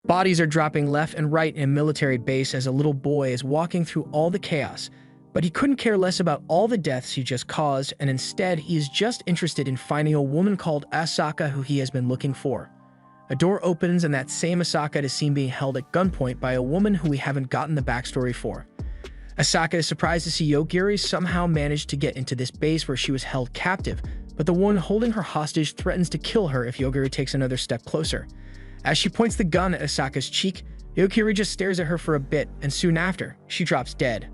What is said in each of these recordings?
Bodies are dropping left and right in a military base as a little boy is walking through all the chaos, but he couldn't care less about all the deaths he just caused, and instead he is just interested in finding a woman called Asaka who he has been looking for. A door opens and that same Asaka is seen being held at gunpoint by a woman who we haven't gotten the backstory for. Asaka is surprised to see Yogiri somehow managed to get into this base where she was held captive, but the one holding her hostage threatens to kill her if Yogiri takes another step closer. As she points the gun at Asaka's cheek, Yogiri just stares at her for a bit, and soon after, she drops dead.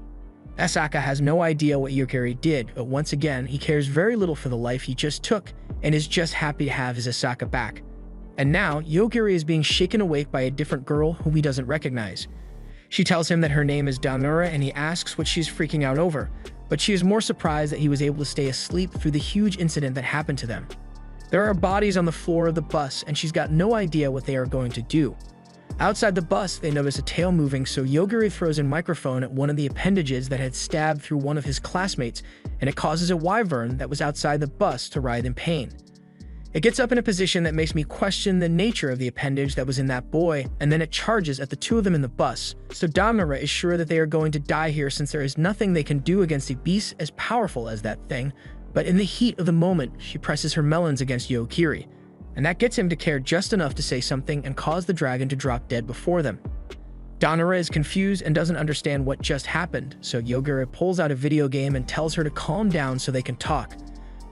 Asaka has no idea what Yogiri did, but once again, he cares very little for the life he just took, and is just happy to have his Asaka back. And now, Yogiri is being shaken awake by a different girl whom he doesn't recognize. She tells him that her name is Danura, and he asks what she's freaking out over, but she is more surprised that he was able to stay asleep through the huge incident that happened to them. There are bodies on the floor of the bus, and she's got no idea what they are going to do. Outside the bus, they notice a tail moving, so Yogiri throws a microphone at one of the appendages that had stabbed through one of his classmates, and it causes a wyvern that was outside the bus to writhe in pain. It gets up in a position that makes me question the nature of the appendage that was in that boy, and then it charges at the two of them in the bus, so Danura is sure that they are going to die here since there is nothing they can do against a beast as powerful as that thing. But in the heat of the moment, she presses her melons against Yogiri, and that gets him to care just enough to say something and cause the dragon to drop dead before them. Danura is confused and doesn't understand what just happened, so Yogiri pulls out a video game and tells her to calm down so they can talk.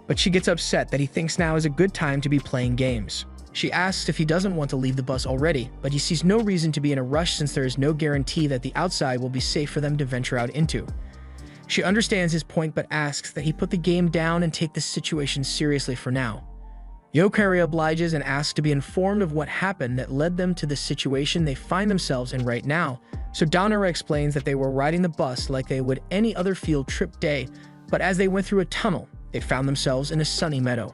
But she gets upset that he thinks now is a good time to be playing games. She asks if he doesn't want to leave the bus already, but he sees no reason to be in a rush since there is no guarantee that the outside will be safe for them to venture out into. She understands his point but asks that he put the game down and take the situation seriously for now. Yogiri obliges and asks to be informed of what happened that led them to the situation they find themselves in right now, so Danura explains that they were riding the bus like they would any other field trip day, but as they went through a tunnel, they found themselves in a sunny meadow.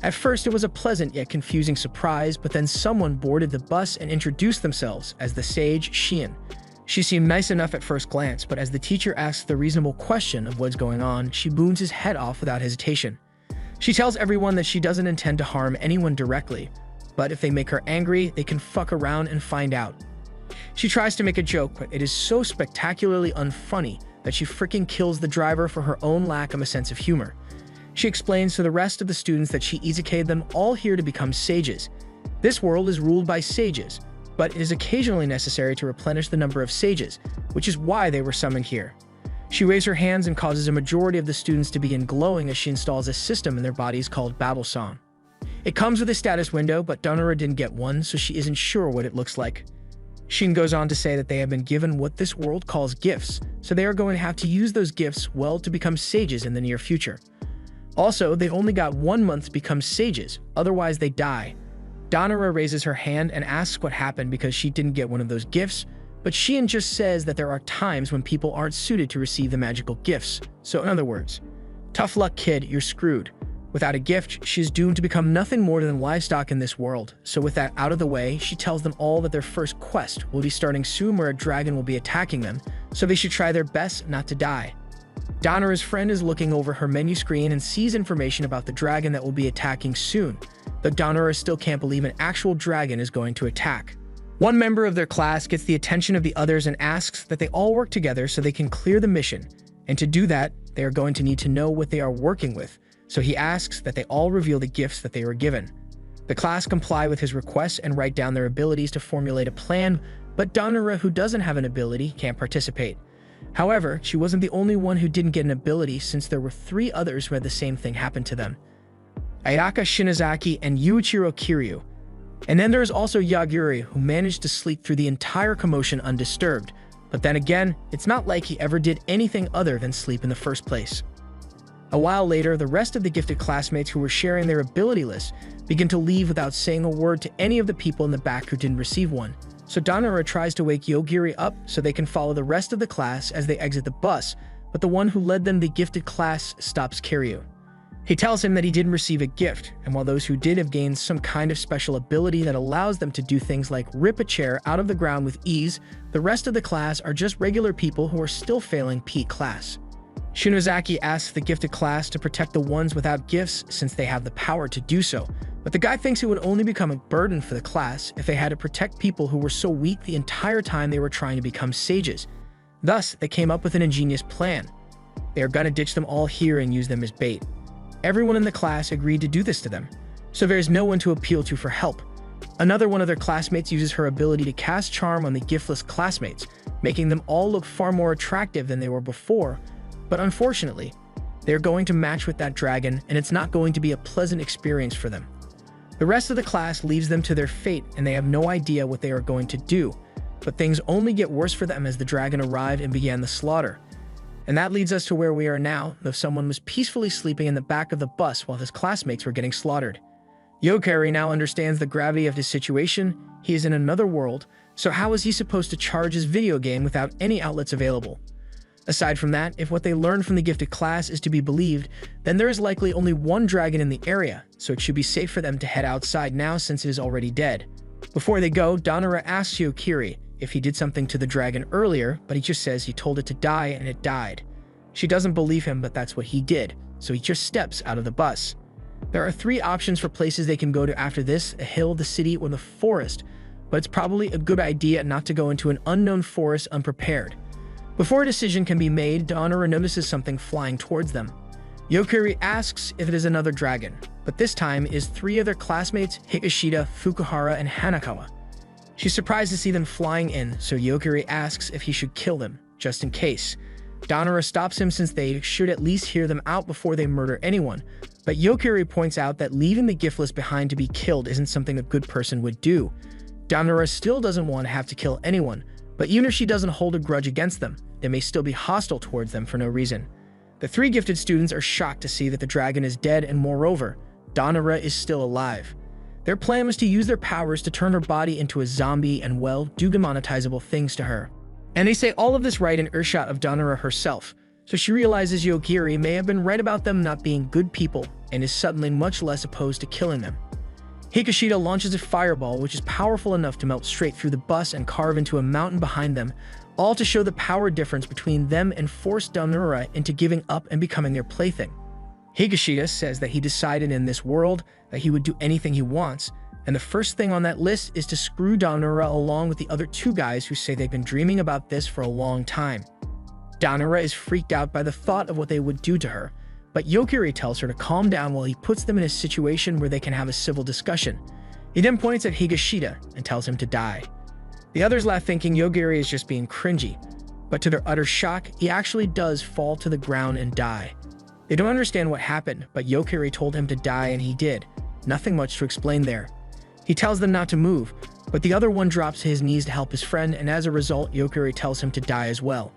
At first it was a pleasant yet confusing surprise, but then someone boarded the bus and introduced themselves as the sage Shion. She seemed nice enough at first glance, but as the teacher asks the reasonable question of what's going on, she boons his head off without hesitation. She tells everyone that she doesn't intend to harm anyone directly, but if they make her angry, they can fuck around and find out. She tries to make a joke, but it is so spectacularly unfunny that she freaking kills the driver for her own lack of a sense of humor. She explains to the rest of the students that she izakay'd them all here to become sages. This world is ruled by sages, but it is occasionally necessary to replenish the number of sages, which is why they were summoned here. She waves her hands and causes a majority of the students to begin glowing as she installs a system in their bodies called Battle Song. It comes with a status window, but Danura didn't get one, so she isn't sure what it looks like. Shion goes on to say that they have been given what this world calls gifts, so they are going to have to use those gifts well to become sages in the near future. Also, they only got 1 month to become sages, otherwise they die. Danura raises her hand and asks what happened because she didn't get one of those gifts, but Shion just says that there are times when people aren't suited to receive the magical gifts. So in other words, tough luck kid, you're screwed. Without a gift, she is doomed to become nothing more than livestock in this world. So with that out of the way, she tells them all that their first quest will be starting soon where a dragon will be attacking them, so they should try their best not to die. Danura's friend is looking over her menu screen and sees information about the dragon that will be attacking soon, but Danura still can't believe an actual dragon is going to attack. One member of their class gets the attention of the others and asks that they all work together so they can clear the mission, and to do that, they are going to need to know what they are working with, so he asks that they all reveal the gifts that they were given. The class comply with his requests and write down their abilities to formulate a plan, but Danura, who doesn't have an ability, can't participate. However, she wasn't the only one who didn't get an ability since there were 3 others who had the same thing happen to them. Ayaka Shinozaki and Yuichiro Kiryu. And then there is also Yaguri, who managed to sleep through the entire commotion undisturbed. But then again, it's not like he ever did anything other than sleep in the first place. A while later, the rest of the gifted classmates who were sharing their ability lists begin to leave without saying a word to any of the people in the back who didn't receive one. So Danura tries to wake Yogiri up so they can follow the rest of the class as they exit the bus, but the one who led them the gifted class stops Kiryu. He tells him that he didn't receive a gift, and while those who did have gained some kind of special ability that allows them to do things like rip a chair out of the ground with ease, the rest of the class are just regular people who are still failing P class. Shinozaki asks the gifted class to protect the ones without gifts since they have the power to do so, But the guy thinks it would only become a burden for the class if they had to protect people who were so weak the entire time they were trying to become sages. Thus, they came up with an ingenious plan. They are gonna ditch them all here and use them as bait. Everyone in the class agreed to do this to them, so there's no one to appeal to for help. Another one of their classmates uses her ability to cast charm on the giftless classmates, making them all look far more attractive than they were before, but unfortunately, they're going to match with that dragon and it's not going to be a pleasant experience for them. The rest of the class leaves them to their fate and they have no idea what they are going to do, but things only get worse for them as the dragon arrived and began the slaughter. And that leads us to where we are now, though someone was peacefully sleeping in the back of the bus while his classmates were getting slaughtered. Yokari now understands the gravity of his situation. He is in another world, so how is he supposed to charge his video game without any outlets available? Aside from that, if what they learned from the gifted class is to be believed, then there is likely only one dragon in the area, so it should be safe for them to head outside now since it is already dead. Before they go, Danara asks Yokiri if he did something to the dragon earlier, but he just says he told it to die and it died. She doesn't believe him, but that's what he did, so he just steps out of the bus. There are 3 options for places they can go to after this: a hill, the city, or the forest, but it's probably a good idea not to go into an unknown forest unprepared. Before a decision can be made, Danara notices something flying towards them. Yokiri asks if it is another dragon, but this time it is 3 of their classmates, Higashida, Fukuhara, and Hanakawa. She's surprised to see them flying in, so Yokiri asks if he should kill them, just in case. Danara stops him since they should at least hear them out before they murder anyone, but Yokiri points out that leaving the giftless behind to be killed isn't something a good person would do. Danara still doesn't want to have to kill anyone, but even if she doesn't hold a grudge against them, they may still be hostile towards them for no reason. The 3 gifted students are shocked to see that the dragon is dead and moreover, Danara is still alive. Their plan was to use their powers to turn her body into a zombie and, well, do monetizable things to her. And they say all of this right in earshot of Danara herself, so she realizes Yokiri may have been right about them not being good people and is suddenly much less opposed to killing them. Higashida launches a fireball which is powerful enough to melt straight through the bus and carve into a mountain behind them, all to show the power difference between them and force Danara into giving up and becoming their plaything. Higashida says that he decided in this world that he would do anything he wants, and the first thing on that list is to screw Danara along with the other 2 guys who say they've been dreaming about this for a long time. Danara is freaked out by the thought of what they would do to her, but Yokiri tells her to calm down while he puts them in a situation where they can have a civil discussion. He then points at Higashida and tells him to die. The others laugh thinking Yokiri is just being cringy, but to their utter shock, he actually does fall to the ground and die. They don't understand what happened, but Yokiri told him to die and he did. Nothing much to explain there. He tells them not to move, but the other one drops to his knees to help his friend, and as a result, Yokiri tells him to die as well.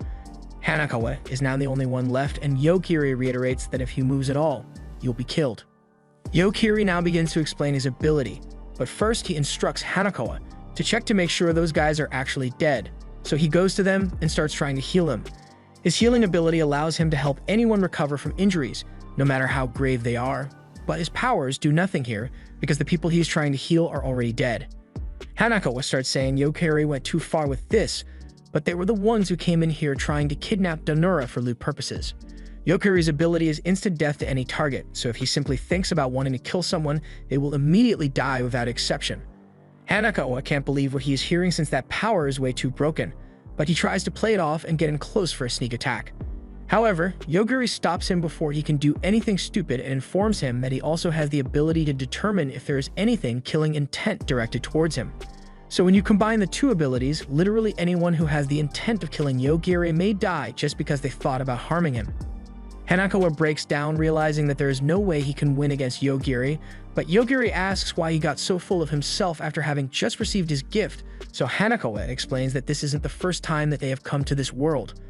Hanakawa is now the only one left, and Yokiri reiterates that if he moves at all, you'll be killed. Yokiri now begins to explain his ability, but first he instructs Hanakawa to check to make sure those guys are actually dead, so he goes to them and starts trying to heal them. His healing ability allows him to help anyone recover from injuries, no matter how grave they are, but his powers do nothing here because the people he's trying to heal are already dead. Hanakawa starts saying Yokiri went too far with this, but they were the ones who came in here trying to kidnap Danara for loot purposes. Yokiri's ability is instant death to any target, so if he simply thinks about wanting to kill someone, they will immediately die without exception. Hanakawa can't believe what he is hearing since that power is way too broken, but he tries to play it off and get in close for a sneak attack. However, Yokiri stops him before he can do anything stupid and informs him that he also has the ability to determine if there is anything killing intent directed towards him. So when you combine the 2 abilities, literally anyone who has the intent of killing Yokiri may die just because they thought about harming him. Hanakawa breaks down, realizing that there is no way he can win against Yokiri, but Yokiri asks why he got so full of himself after having just received his gift, so Hanakawa explains that this isn't the first time that they have come to this world.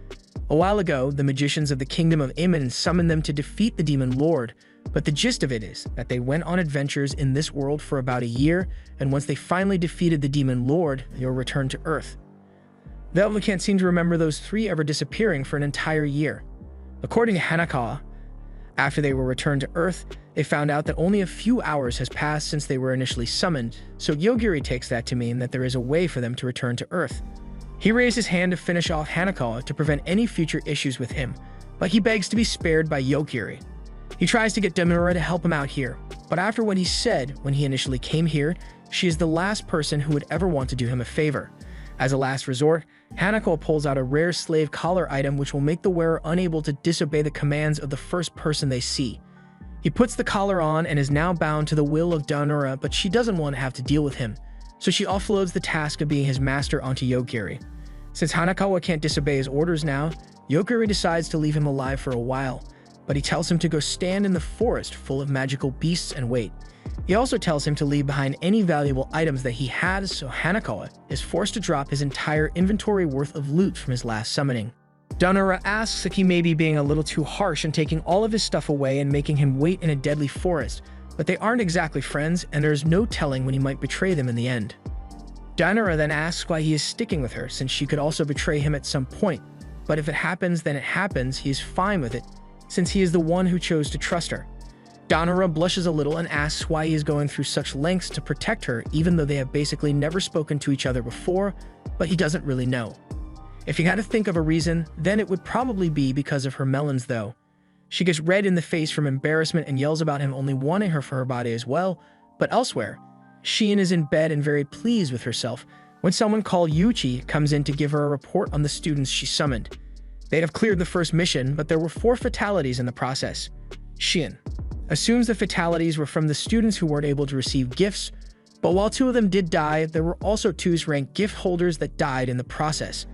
A while ago, the magicians of the Kingdom of Iman summoned them to defeat the Demon Lord, but the gist of it is that they went on adventures in this world for about a year, and once they finally defeated the Demon Lord, they were returned to Earth. Velvet can't seem to remember those 3 ever disappearing for an entire year. According to Hanakawa, after they were returned to Earth, they found out that only a few hours has passed since they were initially summoned, so Yokiri takes that to mean that there is a way for them to return to Earth. He raised his hand to finish off Hanakawa to prevent any future issues with him, but he begs to be spared by Yokiri. He tries to get Danara to help him out here, But after what he said when he initially came here, she is the last person who would ever want to do him a favor. As a last resort, Hanako pulls out a rare slave collar item which will make the wearer unable to disobey the commands of the first person they see. He puts the collar on and is now bound to the will of Daonora, but she doesn't want to have to deal with him, so she offloads the task of being his master onto Yogiri. Since Hanako can't disobey his orders now, Yogiri decides to leave him alive for a while, but he tells him to go stand in the forest full of magical beasts and wait. He also tells him to leave behind any valuable items that he has, so Hanako is forced to drop his entire inventory worth of loot from his last summoning. Daonora asks if he may be being a little too harsh and taking all of his stuff away and making him wait in a deadly forest, but they aren't exactly friends and there's no telling when he might betray them in the end. Daonora then asks why he is sticking with her since she could also betray him at some point, but if it happens then it happens, he is fine with it since he is the one who chose to trust her. Daonora blushes a little and asks why he is going through such lengths to protect her even though they have basically never spoken to each other before, but he doesn't really know. If you had to think of a reason, then it would probably be because of her melons though. She gets red in the face from embarrassment and yells about him only wanting her for her body as well, but elsewhere, Shion is in bed and very pleased with herself when someone called Yuichi comes in to give her a report on the students she summoned. They'd have cleared the first mission, but there were 4 fatalities in the process. Shion assumes the fatalities were from the students who weren't able to receive gifts, but while 2 of them did die, there were also 2 ranked gift holders that died in the process.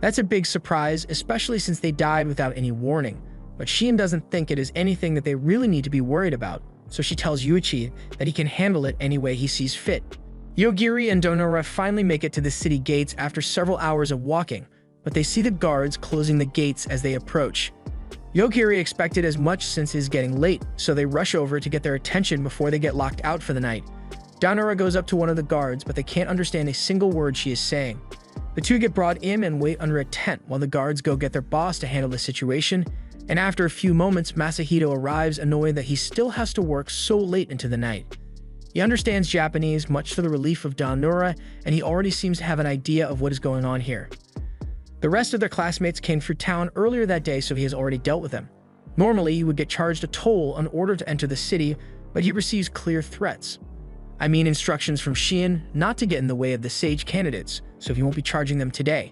That's a big surprise, especially since they died without any warning, but Shion doesn't think it is anything that they really need to be worried about, so she tells Yuichi that he can handle it any way he sees fit. Yogiri and Daonora finally make it to the city gates after several hours of walking, but they see the guards closing the gates as they approach. Yogiri expected as much since it is getting late, so they rush over to get their attention before they get locked out for the night. Daonora goes up to one of the guards, but they can't understand a single word she is saying. The 2 get brought in and wait under a tent while the guards go get their boss to handle the situation, and after a few moments, Masahito arrives annoyed that he still has to work so late into the night. He understands Japanese, much to the relief of Daonora, and he already seems to have an idea of what is going on here. The rest of their classmates came through town earlier that day, so he has already dealt with them. Normally, he would get charged a toll in order to enter the city, but he receives clear threats. I mean instructions from Shion not to get in the way of the sage candidates, so he won't be charging them today.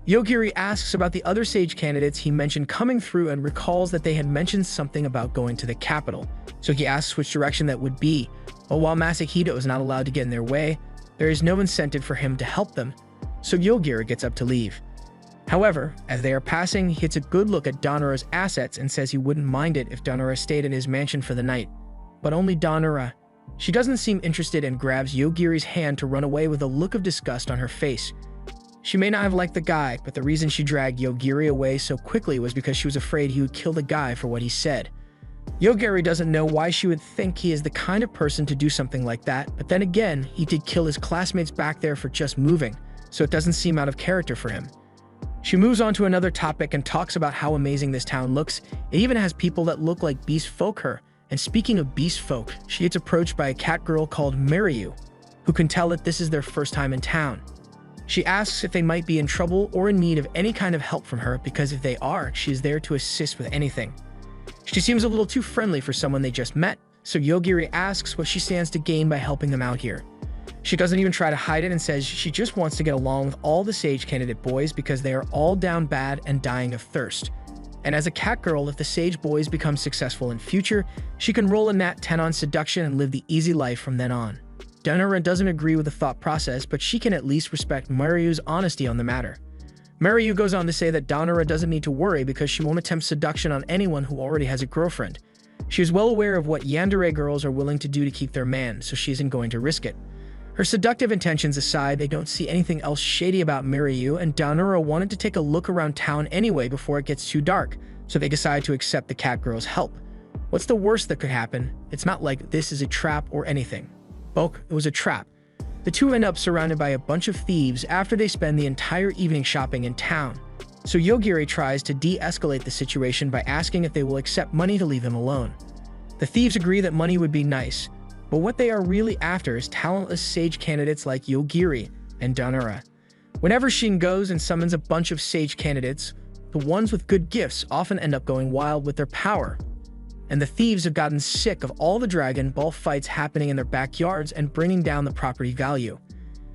Yogiri asks about the other sage candidates he mentioned coming through and recalls that they had mentioned something about going to the capital, so he asks which direction that would be, but while Masahito is not allowed to get in their way, there is no incentive for him to help them, so Yogiri gets up to leave. However, as they are passing, he gets a good look at Daonora's assets and says he wouldn't mind it if Daonora stayed in his mansion for the night. But only Daonora. She doesn't seem interested and grabs Yogiri's hand to run away with a look of disgust on her face. She may not have liked the guy, but the reason she dragged Yogiri away so quickly was because she was afraid he would kill the guy for what he said. Yogiri doesn't know why she would think he is the kind of person to do something like that, but then again, he did kill his classmates back there for just moving, so it doesn't seem out of character for him. She moves on to another topic and talks about how amazing this town looks. It even has people that look like beast folk her. And speaking of beast folk, she gets approached by a cat girl called Mariyu, who can tell that this is their first time in town. She asks if they might be in trouble or in need of any kind of help from her because if they are, she is there to assist with anything. She seems a little too friendly for someone they just met, so Yogiri asks what she stands to gain by helping them out here. She doesn't even try to hide it and says she just wants to get along with all the sage candidate boys because they are all down bad and dying of thirst. And as a cat girl, if the sage boys become successful in future, she can roll a nat 10 on seduction and live the easy life from then on. Daonora doesn't agree with the thought process, but she can at least respect Mariyu's honesty on the matter. Mariyu goes on to say that Daonora doesn't need to worry because she won't attempt seduction on anyone who already has a girlfriend. She is well aware of what yandere girls are willing to do to keep their man, so she isn't going to risk it. Her seductive intentions aside, they don't see anything else shady about Mariyu, and Daonora wanted to take a look around town anyway before it gets too dark, so they decide to accept the cat girl's help. What's the worst that could happen? It's not like this is a trap or anything. Bulk, it was a trap. The 2 end up surrounded by a bunch of thieves after they spend the entire evening shopping in town. So Yogiri tries to de-escalate the situation by asking if they will accept money to leave them alone. The thieves agree that money would be nice, but what they are really after is talentless sage candidates like Yogiri and Daonora. Whenever Shion goes and summons a bunch of sage candidates, the ones with good gifts often end up going wild with their power. and the thieves have gotten sick of all the Dragon Ball fights happening in their backyards and bringing down the property value.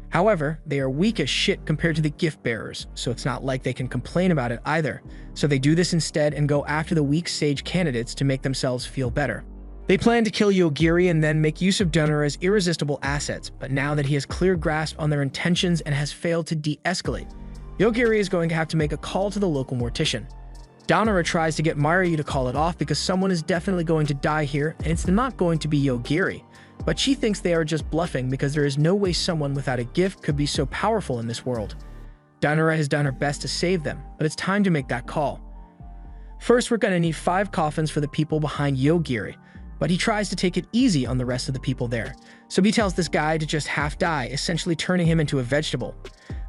However, they are weak as shit compared to the gift bearers, so it's not like they can complain about it either. So they do this instead and go after the weak sage candidates to make themselves feel better. They plan to kill Yogiri and then make use of Danura's irresistible assets, but now that he has clear grasp on their intentions and has failed to de-escalate, Yogiri is going to have to make a call to the local mortician. Danura tries to get Mairyu to call it off because someone is definitely going to die here and it's not going to be Yogiri, but she thinks they are just bluffing because there is no way someone without a gift could be so powerful in this world. Danura has done her best to save them, but it's time to make that call. First, we're going to need 5 coffins for the people behind Yogiri, but he tries to take it easy on the rest of the people there. So he tells this guy to just half die, essentially turning him into a vegetable.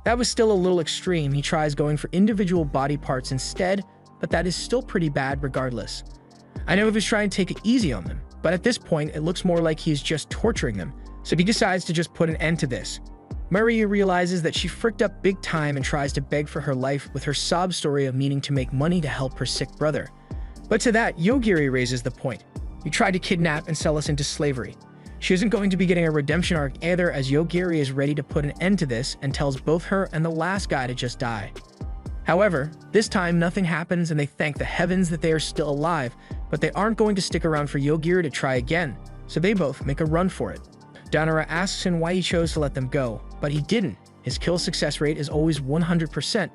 That was still a little extreme. He tries going for individual body parts instead, but that is still pretty bad regardless. I know he was trying to take it easy on them, but at this point it looks more like he's just torturing them, so he decides to just put an end to this. Mairyu realizes that she fricked up big time and tries to beg for her life with her sob story of needing to make money to help her sick brother. But to that, Yogiri raises the point. You tried to kidnap and sell us into slavery. She isn't going to be getting a redemption arc either, as Yogiri is ready to put an end to this and tells both her and the last guy to just die. However, this time nothing happens and they thank the heavens that they are still alive, but they aren't going to stick around for Yogiri to try again, so they both make a run for it. Danura asks him why he chose to let them go, but he didn't. His kill success rate is always 100%.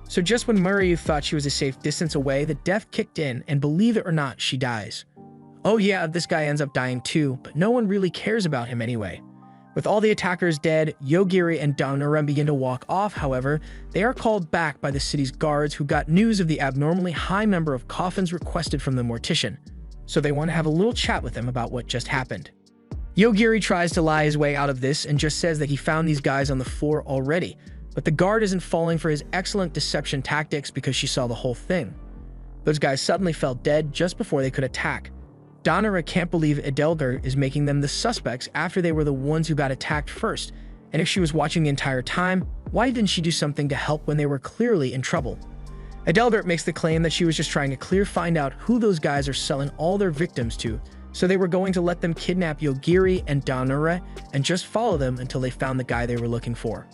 So just when Mairyu thought she was a safe distance away, the death kicked in, and believe it or not, she dies. Oh yeah, this guy ends up dying too, but no one really cares about him anyway. With all the attackers dead, Yogiri and Danura begin to walk off. However, they are called back by the city's guards who got news of the abnormally high number of coffins requested from the mortician, so they want to have a little chat with him about what just happened. Yogiri tries to lie his way out of this and just says that he found these guys on the floor already, but the guard isn't falling for his excellent deception tactics because she saw the whole thing. Those guys suddenly fell dead just before they could attack. Danura can't believe Edelgard is making them the suspects after they were the ones who got attacked first, and if she was watching the entire time, why didn't she do something to help when they were clearly in trouble? Edelgard makes the claim that she was just trying to find out who those guys are selling all their victims to, so they were going to let them kidnap Yogiri and Danura and just follow them until they found the guy they were looking for.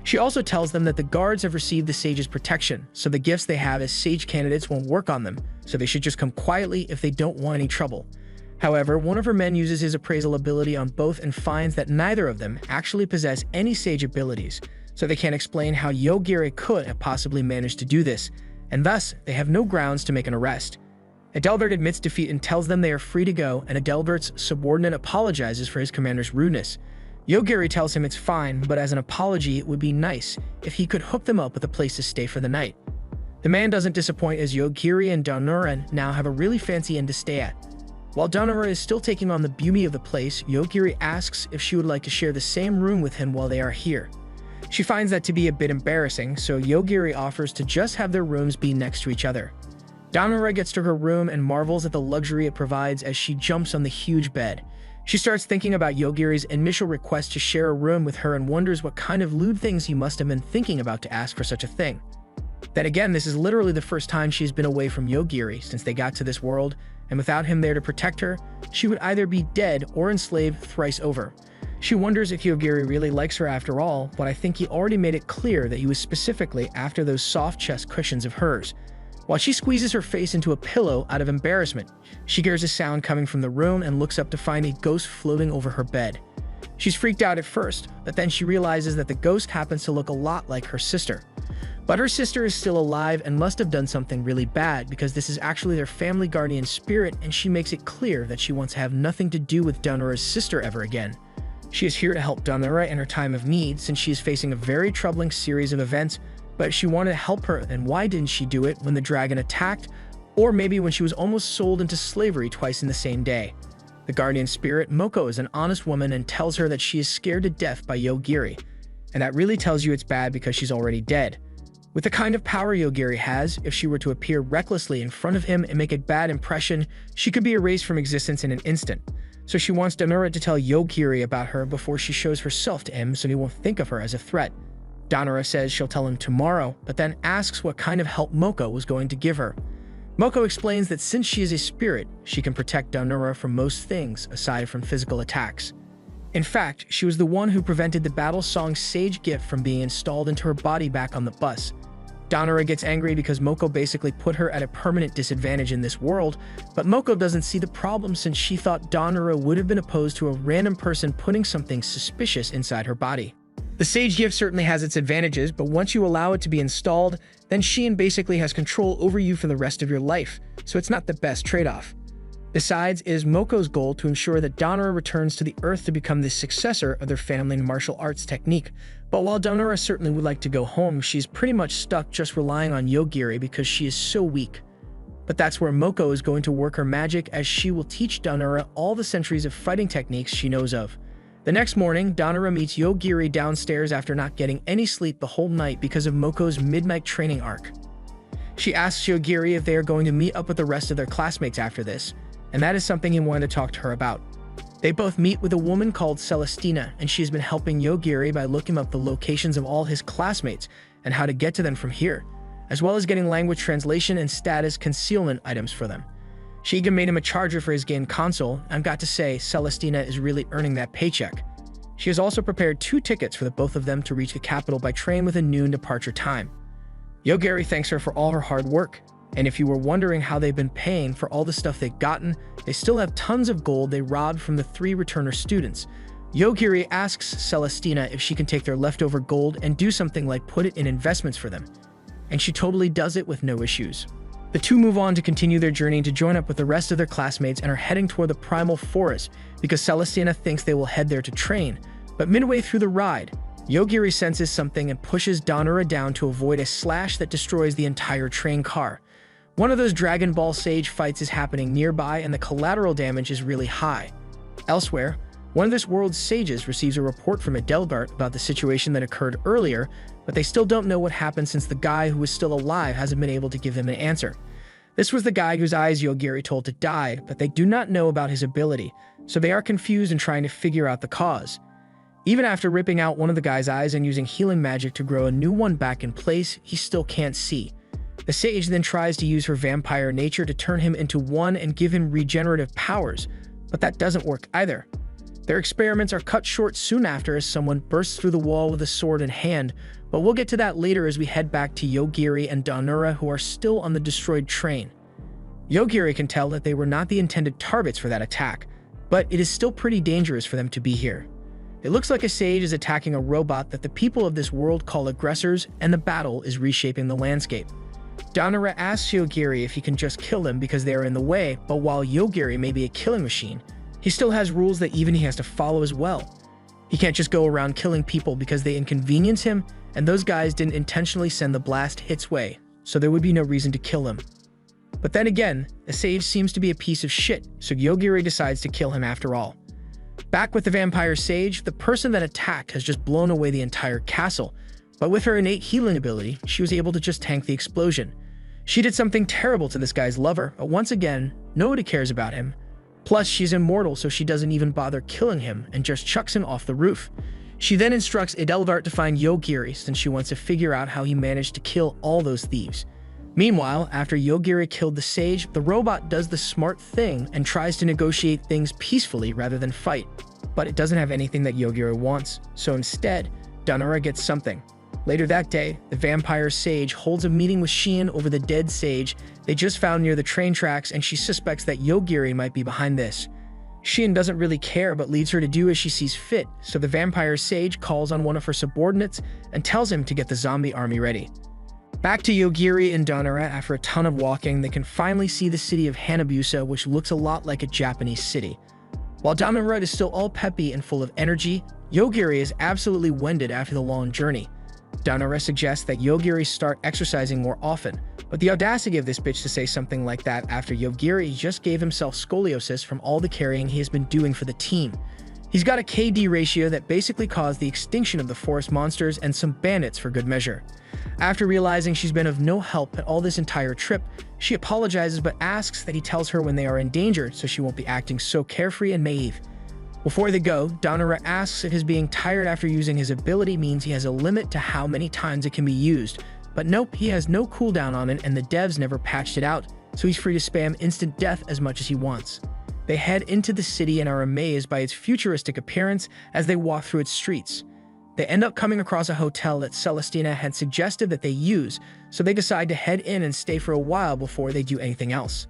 She also tells them that the guards have received the sage's protection, so the gifts they have as sage candidates won't work on them, so they should just come quietly if they don't want any trouble. However, one of her men uses his appraisal ability on both and finds that neither of them actually possess any sage abilities, so they can't explain how Yogiri could have possibly managed to do this, and thus they have no grounds to make an arrest. Edelgard admits defeat and tells them they are free to go, and Edelgard's subordinate apologizes for his commander's rudeness. Yogiri tells him it's fine, but as an apology, it would be nice if he could hook them up with a place to stay for the night. The man doesn't disappoint as Yogiri and Danura now have a really fancy inn to stay at. While Danura is still taking on the beauty of the place, Yogiri asks if she would like to share the same room with him while they are here. She finds that to be a bit embarrassing, so Yogiri offers to just have their rooms be next to each other. Danura gets to her room and marvels at the luxury it provides as she jumps on the huge bed. She starts thinking about Yogiri's initial request to share a room with her and wonders what kind of lewd things he must have been thinking about to ask for such a thing. Then again, this is literally the first time she's been away from Yogiri since they got to this world, and without him there to protect her, she would either be dead or enslaved thrice over. She wonders if Yogiri really likes her after all, but I think he already made it clear that he was specifically after those soft chest cushions of hers. While she squeezes her face into a pillow out of embarrassment, she hears a sound coming from the room and looks up to find a ghost floating over her bed. She's freaked out at first, but then she realizes that the ghost happens to look a lot like her sister. But her sister is still alive and must have done something really bad because this is actually their family guardian spirit, and she makes it clear that she wants to have nothing to do with Danura's sister ever again. She is here to help Danura in her time of need since she is facing a very troubling series of events, but she wanted to help her, and why didn't she do it when the dragon attacked, or maybe when she was almost sold into slavery twice in the same day? The guardian spirit, Moko, is an honest woman and tells her that she is scared to death by Yogiri, and that really tells you it's bad because she's already dead. With the kind of power Yogiri has, if she were to appear recklessly in front of him and make a bad impression, she could be erased from existence in an instant. So she wants Danura to tell Yogiri about her before she shows herself to him so he won't think of her as a threat. Danura says she'll tell him tomorrow, but then asks what kind of help Moko was going to give her. Moko explains that since she is a spirit, she can protect Danura from most things aside from physical attacks. In fact, she was the one who prevented the battle song Sage Gift from being installed into her body back on the bus. Danura gets angry because Moko basically put her at a permanent disadvantage in this world, but Moko doesn't see the problem since she thought Danura would have been opposed to a random person putting something suspicious inside her body. The Sage Gift certainly has its advantages, but once you allow it to be installed, then Shein basically has control over you for the rest of your life, so it's not the best trade-off. Besides, it is Moko's goal to ensure that Danura returns to the Earth to become the successor of their family martial arts technique. But while Danura certainly would like to go home, she's pretty much stuck just relying on Yogiri because she is so weak. But that's where Moko is going to work her magic, as she will teach Danura all the centuries of fighting techniques she knows of. The next morning, Danura meets Yogiri downstairs after not getting any sleep the whole night because of Moko's midnight training arc. She asks Yogiri if they are going to meet up with the rest of their classmates after this, and that is something he wanted to talk to her about. They both meet with a woman called Celestina, and she's been helping Yogiri by looking up the locations of all his classmates and how to get to them from here, as well as getting language translation and status concealment items for them. She even made him a charger for his game console, and I've got to say, Celestina is really earning that paycheck. She has also prepared 2 tickets for the both of them to reach the capital by train with a noon departure time. Yogiri thanks her for all her hard work, and if you were wondering how they've been paying for all the stuff they've gotten, they still have tons of gold they robbed from the 3 returner students. Yogiri asks Celestina if she can take their leftover gold and do something like put it in investments for them, and she totally does it with no issues. The two move on to continue their journey to join up with the rest of their classmates and are heading toward the Primal Forest because Celestina thinks they will head there to train. But midway through the ride, Yogiri senses something and pushes Danura down to avoid a slash that destroys the entire train car. One of those Dragon Ball Sage fights is happening nearby and the collateral damage is really high. Elsewhere, one of this world's sages receives a report from Edelgard about the situation that occurred earlier, but they still don't know what happened since the guy who is still alive hasn't been able to give them an answer. This was the guy whose eyes Yogiri told to die, but they do not know about his ability, so they are confused and trying to figure out the cause. Even after ripping out one of the guy's eyes and using healing magic to grow a new one back in place, he still can't see. The sage then tries to use her vampire nature to turn him into one and give him regenerative powers, but that doesn't work either. Their experiments are cut short soon after as someone bursts through the wall with a sword in hand, but we'll get to that later as we head back to Yogiri and Danura, who are still on the destroyed train. Yogiri can tell that they were not the intended targets for that attack, but it is still pretty dangerous for them to be here. It looks like a sage is attacking a robot that the people of this world call aggressors, and the battle is reshaping the landscape. Danura asks Yogiri if he can just kill them because they are in the way, but while Yogiri may be a killing machine, he still has rules that even he has to follow as well. He can't just go around killing people because they inconvenience him, and those guys didn't intentionally send the blast hits way, so there would be no reason to kill him. But then again, the sage seems to be a piece of shit, so Yogiri decides to kill him after all. Back with the vampire sage, the person that attacked has just blown away the entire castle, but with her innate healing ability, she was able to just tank the explosion. She did something terrible to this guy's lover, but once again, nobody cares about him. Plus, she's immortal, so she doesn't even bother killing him and just chucks him off the roof. She then instructs Edelgard to find Yogiri since she wants to figure out how he managed to kill all those thieves. Meanwhile, after Yogiri killed the sage, the robot does the smart thing and tries to negotiate things peacefully rather than fight. But it doesn't have anything that Yogiri wants, so instead, Danura gets something. Later that day, the vampire sage holds a meeting with Shein over the dead sage they just found near the train tracks, and she suspects that Yogiri might be behind this. Shein doesn't really care but leads her to do as she sees fit, so the vampire sage calls on one of her subordinates and tells him to get the zombie army ready. Back to Yogiri and Danura. After a ton of walking, they can finally see the city of Hanabusa, which looks a lot like a Japanese city. While Danura is still all peppy and full of energy, Yogiri is absolutely winded after the long journey. Danura suggests that Yogiri start exercising more often, but the audacity of this bitch to say something like that after Yogiri just gave himself scoliosis from all the carrying he has been doing for the team. He's got a KD ratio that basically caused the extinction of the forest monsters and some bandits for good measure. After realizing she's been of no help at all this entire trip, she apologizes but asks that he tells her when they are in danger so she won't be acting so carefree and naive. Before they go, Danura asks if his being tired after using his ability means he has a limit to how many times it can be used, but nope, he has no cooldown on it and the devs never patched it out, so he's free to spam instant death as much as he wants. They head into the city and are amazed by its futuristic appearance as they walk through its streets. They end up coming across a hotel that Celestina had suggested that they use, so they decide to head in and stay for a while before they do anything else.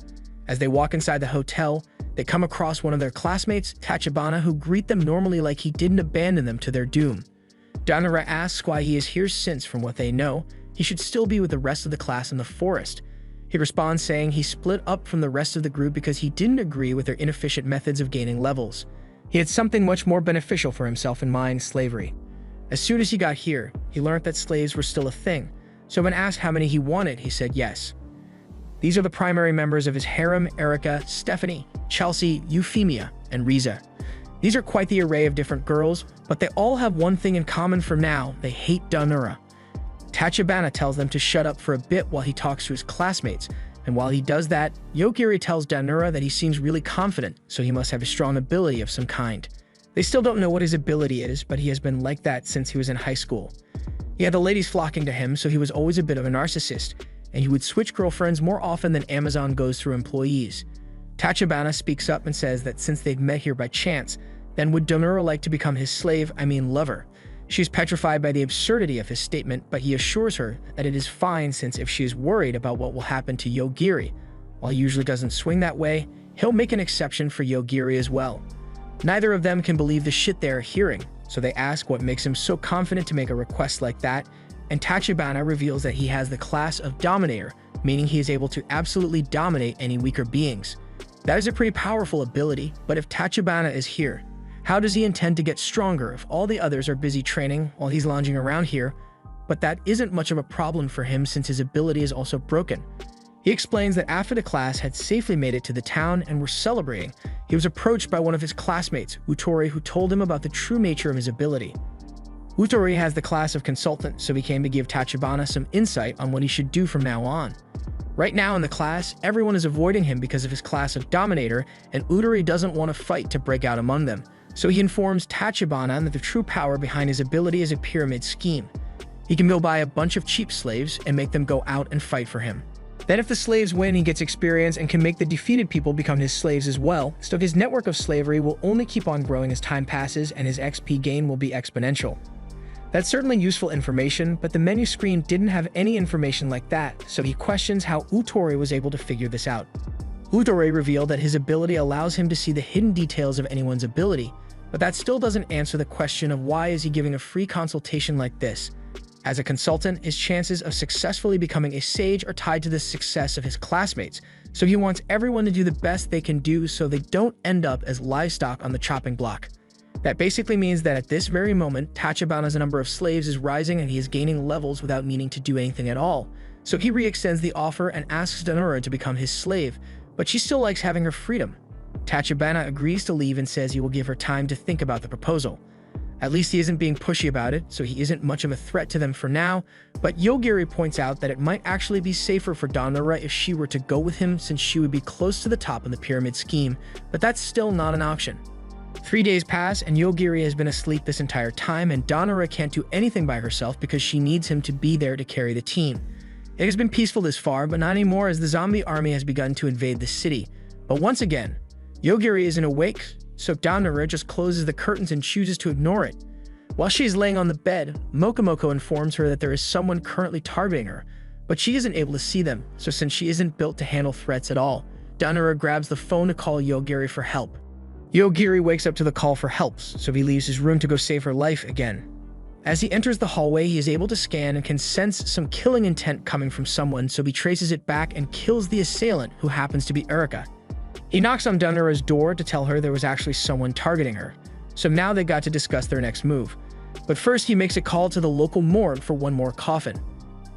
As they walk inside the hotel, they come across one of their classmates, Tachibana, who greet them normally like he didn't abandon them to their doom. Danura asks why he is here since, from what they know, he should still be with the rest of the class in the forest. He responds saying he split up from the rest of the group because he didn't agree with their inefficient methods of gaining levels. He had something much more beneficial for himself in mind: slavery. As soon as he got here, he learned that slaves were still a thing, so when asked how many he wanted, he said yes. These are the primary members of his harem: Erica, Stephanie, Chelsea, Euphemia, and Riza. These are quite the array of different girls, but they all have one thing in common for now: they hate Danura. Tachibana tells them to shut up for a bit while he talks to his classmates, and while he does that, Yogiri tells Danura that he seems really confident, so he must have a strong ability of some kind. They still don't know what his ability is, but he has been like that since he was in high school. He had the ladies flocking to him, so he was always a bit of a narcissist, and he would switch girlfriends more often than Amazon goes through employees. Tachibana speaks up and says that since they've met here by chance, then would Danura like to become his slave, lover? She's petrified by the absurdity of his statement, but he assures her that it is fine since if she is worried about what will happen to Yogiri, while he usually doesn't swing that way, he'll make an exception for Yogiri as well. Neither of them can believe the shit they are hearing, so they ask what makes him so confident to make a request like that, and Tachibana reveals that he has the class of Dominator, meaning he is able to absolutely dominate any weaker beings. That is a pretty powerful ability, but if Tachibana is here, how does he intend to get stronger if all the others are busy training while he's lounging around here? But that isn't much of a problem for him since his ability is also broken. He explains that after the class had safely made it to the town and were celebrating, he was approached by one of his classmates, Utori, who told him about the true nature of his ability. Utori has the class of consultant, so he came to give Tachibana some insight on what he should do from now on. Right now in the class, everyone is avoiding him because of his class of Dominator, and Utori doesn't want a fight to break out among them. So he informs Tachibana that the true power behind his ability is a pyramid scheme. He can go buy a bunch of cheap slaves and make them go out and fight for him. Then if the slaves win, he gets experience and can make the defeated people become his slaves as well, so his network of slavery will only keep on growing as time passes and his XP gain will be exponential. That's certainly useful information, but the menu screen didn't have any information like that, so he questions how Utori was able to figure this out. Utori revealed that his ability allows him to see the hidden details of anyone's ability, but that still doesn't answer the question of why is he giving a free consultation like this. As a consultant, his chances of successfully becoming a sage are tied to the success of his classmates, so he wants everyone to do the best they can do so they don't end up as livestock on the chopping block. That basically means that at this very moment, Tachibana's number of slaves is rising and he is gaining levels without needing to do anything at all. So he re-extends the offer and asks Danura to become his slave, but she still likes having her freedom. Tachibana agrees to leave and says he will give her time to think about the proposal. At least he isn't being pushy about it, so he isn't much of a threat to them for now, but Yogiri points out that it might actually be safer for Danura if she were to go with him since she would be close to the top in the pyramid scheme, but that's still not an option. 3 days pass and Yogiri has been asleep this entire time and Danura can't do anything by herself because she needs him to be there to carry the team. It has been peaceful this far, but not anymore as the zombie army has begun to invade the city. But once again, Yogiri isn't awake, so Danura just closes the curtains and chooses to ignore it. While she is laying on the bed, Mokomoko informs her that there is someone currently targeting her, but she isn't able to see them, so since she isn't built to handle threats at all, Danura grabs the phone to call Yogiri for help. Yogiri wakes up to the call for help, so he leaves his room to go save her life again. As he enters the hallway, he is able to scan and can sense some killing intent coming from someone, so he traces it back and kills the assailant, who happens to be Erica. He knocks on Danura's door to tell her there was actually someone targeting her, so now they got to discuss their next move. But first he makes a call to the local morgue for one more coffin.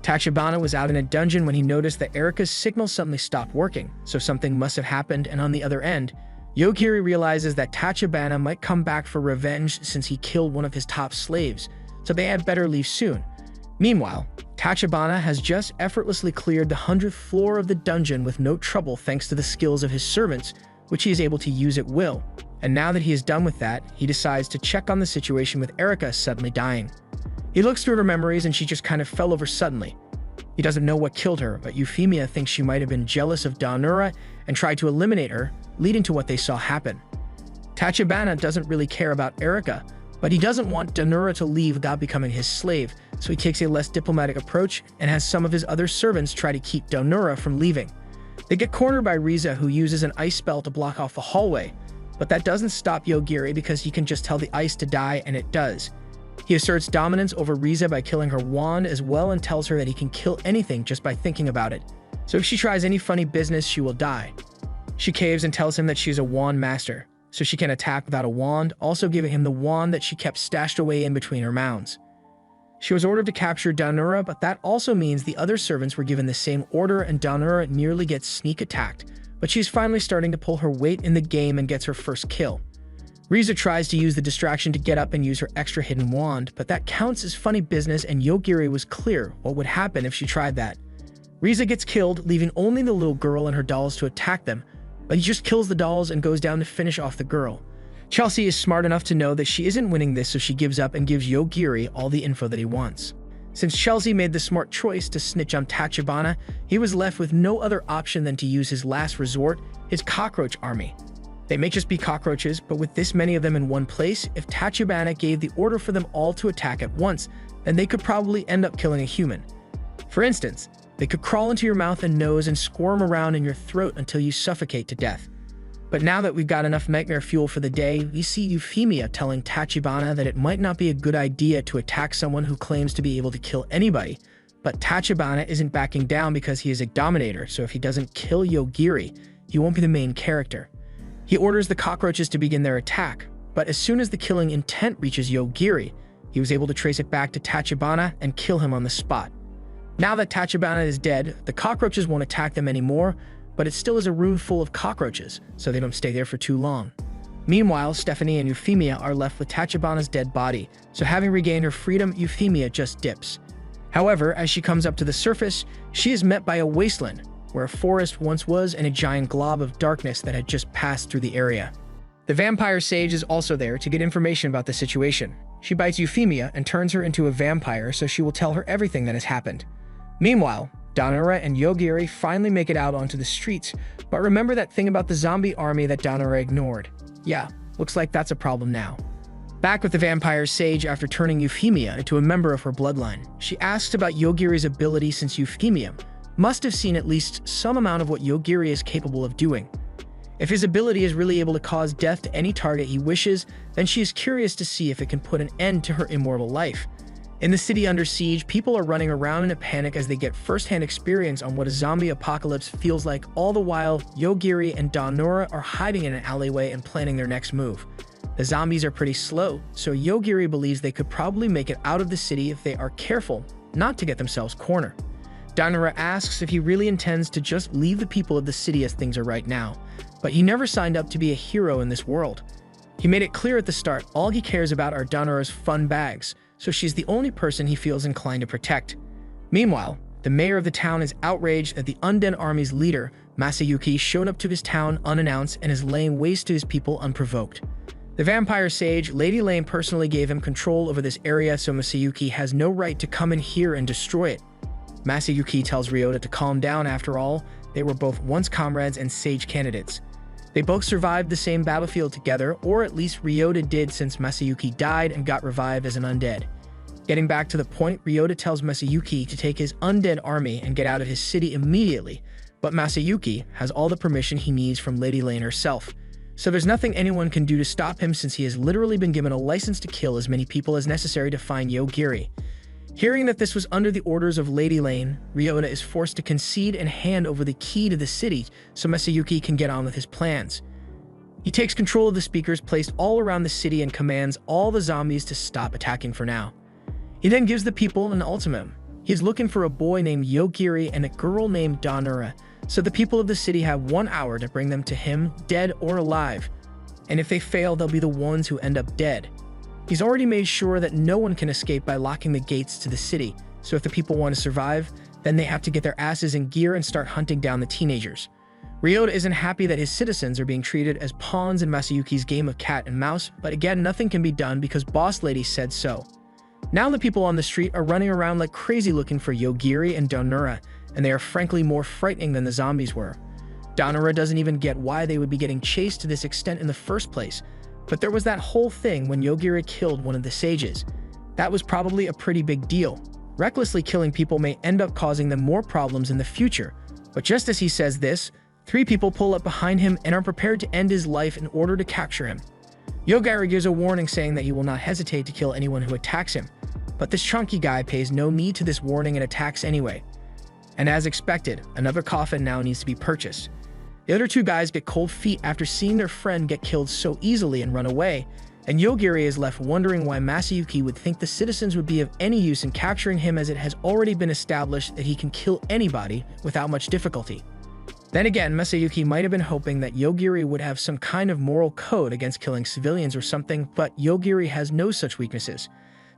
Tachibana was out in a dungeon when he noticed that Erica's signal suddenly stopped working, so something must have happened, and on the other end, Yogiri realizes that Tachibana might come back for revenge since he killed one of his top slaves, so they had better leave soon. Meanwhile, Tachibana has just effortlessly cleared the 100th floor of the dungeon with no trouble thanks to the skills of his servants, which he is able to use at will. And now that he is done with that, he decides to check on the situation with Erica suddenly dying. He looks through her memories and she just kind of fell over suddenly. He doesn't know what killed her, but Euphemia thinks she might have been jealous of Daonura and tried to eliminate her, leading to what they saw happen. Tachibana doesn't really care about Erika, but he doesn't want Daonura to leave without becoming his slave, so he takes a less diplomatic approach and has some of his other servants try to keep Daonura from leaving. They get cornered by Riza, who uses an ice spell to block off the hallway, but that doesn't stop Yogiri because he can just tell the ice to die, and it does. He asserts dominance over Riza by killing her wand as well and tells her that he can kill anything just by thinking about it. So if she tries any funny business, she will die. She caves and tells him that she's a wand master, so she can attack without a wand, also giving him the wand that she kept stashed away in between her mounds. She was ordered to capture Daonura, but that also means the other servants were given the same order and Daonura nearly gets sneak attacked, but she's finally starting to pull her weight in the game and gets her first kill. Riza tries to use the distraction to get up and use her extra hidden wand, but that counts as funny business, and Yogiri was clear what would happen if she tried that. Riza gets killed, leaving only the little girl and her dolls to attack them, but he just kills the dolls and goes down to finish off the girl. Chelsea is smart enough to know that she isn't winning this, so she gives up and gives Yogiri all the info that he wants. Since Chelsea made the smart choice to snitch on Tachibana, he was left with no other option than to use his last resort, his cockroach army. They may just be cockroaches, but with this many of them in one place, if Tachibana gave the order for them all to attack at once, then they could probably end up killing a human. For instance, they could crawl into your mouth and nose and squirm around in your throat until you suffocate to death. But now that we've got enough nightmare fuel for the day, we see Euphemia telling Tachibana that it might not be a good idea to attack someone who claims to be able to kill anybody, but Tachibana isn't backing down because he is a dominator, so if he doesn't kill Yogiri, he won't be the main character. He orders the cockroaches to begin their attack, but as soon as the killing intent reaches Yogiri, he was able to trace it back to Tachibana and kill him on the spot. Now that Tachibana is dead, the cockroaches won't attack them anymore, but it still is a room full of cockroaches, so they don't stay there for too long. Meanwhile, Stephanie and Euphemia are left with Tachibana's dead body, so having regained her freedom, Euphemia just dips. However, as she comes up to the surface, she is met by a wasteland, where a forest once was and a giant glob of darkness that had just passed through the area. The vampire sage is also there to get information about the situation. She bites Euphemia and turns her into a vampire, so she will tell her everything that has happened. Meanwhile, Daonura and Yogiri finally make it out onto the streets, but remember that thing about the zombie army that Daonura ignored. Yeah, looks like that's a problem now. Back with the vampire sage after turning Euphemia into a member of her bloodline, she asks about Yogiri's ability since Euphemia must have seen at least some amount of what Yogiri is capable of doing. If his ability is really able to cause death to any target he wishes, then she is curious to see if it can put an end to her immortal life. In the city under siege, people are running around in a panic as they get first-hand experience on what a zombie apocalypse feels like, all the while Yogiri and Daonura are hiding in an alleyway and planning their next move. The zombies are pretty slow, so Yogiri believes they could probably make it out of the city if they are careful not to get themselves cornered. Daonura asks if he really intends to just leave the people of the city as things are right now, but he never signed up to be a hero in this world. He made it clear at the start all he cares about are Daonura's fun bags, so she's the only person he feels inclined to protect. Meanwhile, the mayor of the town is outraged that the undead army's leader, Masayuki, showed up to his town unannounced and is laying waste to his people unprovoked. The vampire sage, Lady Lane, personally gave him control over this area, so Masayuki has no right to come in here and destroy it. Masayuki tells Ryota to calm down. After all, they were both once comrades and sage candidates. They both survived the same battlefield together, or at least Ryota did, since Masayuki died and got revived as an undead. Getting back to the point, Ryota tells Masayuki to take his undead army and get out of his city immediately, but Masayuki has all the permission he needs from Lady Lane herself, so there's nothing anyone can do to stop him since he has literally been given a license to kill as many people as necessary to find Yogiri. Hearing that this was under the orders of Lady Lane, Ryota is forced to concede and hand over the key to the city so Masayuki can get on with his plans. He takes control of the speakers placed all around the city and commands all the zombies to stop attacking for now. He then gives the people an ultimatum. He is looking for a boy named Yogiri and a girl named Daonura, so the people of the city have 1 hour to bring them to him, dead or alive. And if they fail, they'll be the ones who end up dead. He's already made sure that no one can escape by locking the gates to the city, so if the people want to survive, then they have to get their asses in gear and start hunting down the teenagers. Ryota isn't happy that his citizens are being treated as pawns in Masayuki's game of cat and mouse, but again, nothing can be done because Boss Lady said so. Now the people on the street are running around like crazy looking for Yogiri and Danura, and they are frankly more frightening than the zombies were. Danura doesn't even get why they would be getting chased to this extent in the first place, but there was that whole thing when Yogiri killed one of the sages. That was probably a pretty big deal. Recklessly killing people may end up causing them more problems in the future, but just as he says this, 3 people pull up behind him and are prepared to end his life in order to capture him. Yogiri gives a warning saying that he will not hesitate to kill anyone who attacks him, but this chunky guy pays no heed to this warning and attacks anyway. And as expected, another coffin now needs to be purchased. The other 2 guys get cold feet after seeing their friend get killed so easily and run away, and Yogiri is left wondering why Masayuki would think the citizens would be of any use in capturing him, as it has already been established that he can kill anybody without much difficulty. Then again, Masayuki might have been hoping that Yogiri would have some kind of moral code against killing civilians or something, but Yogiri has no such weaknesses.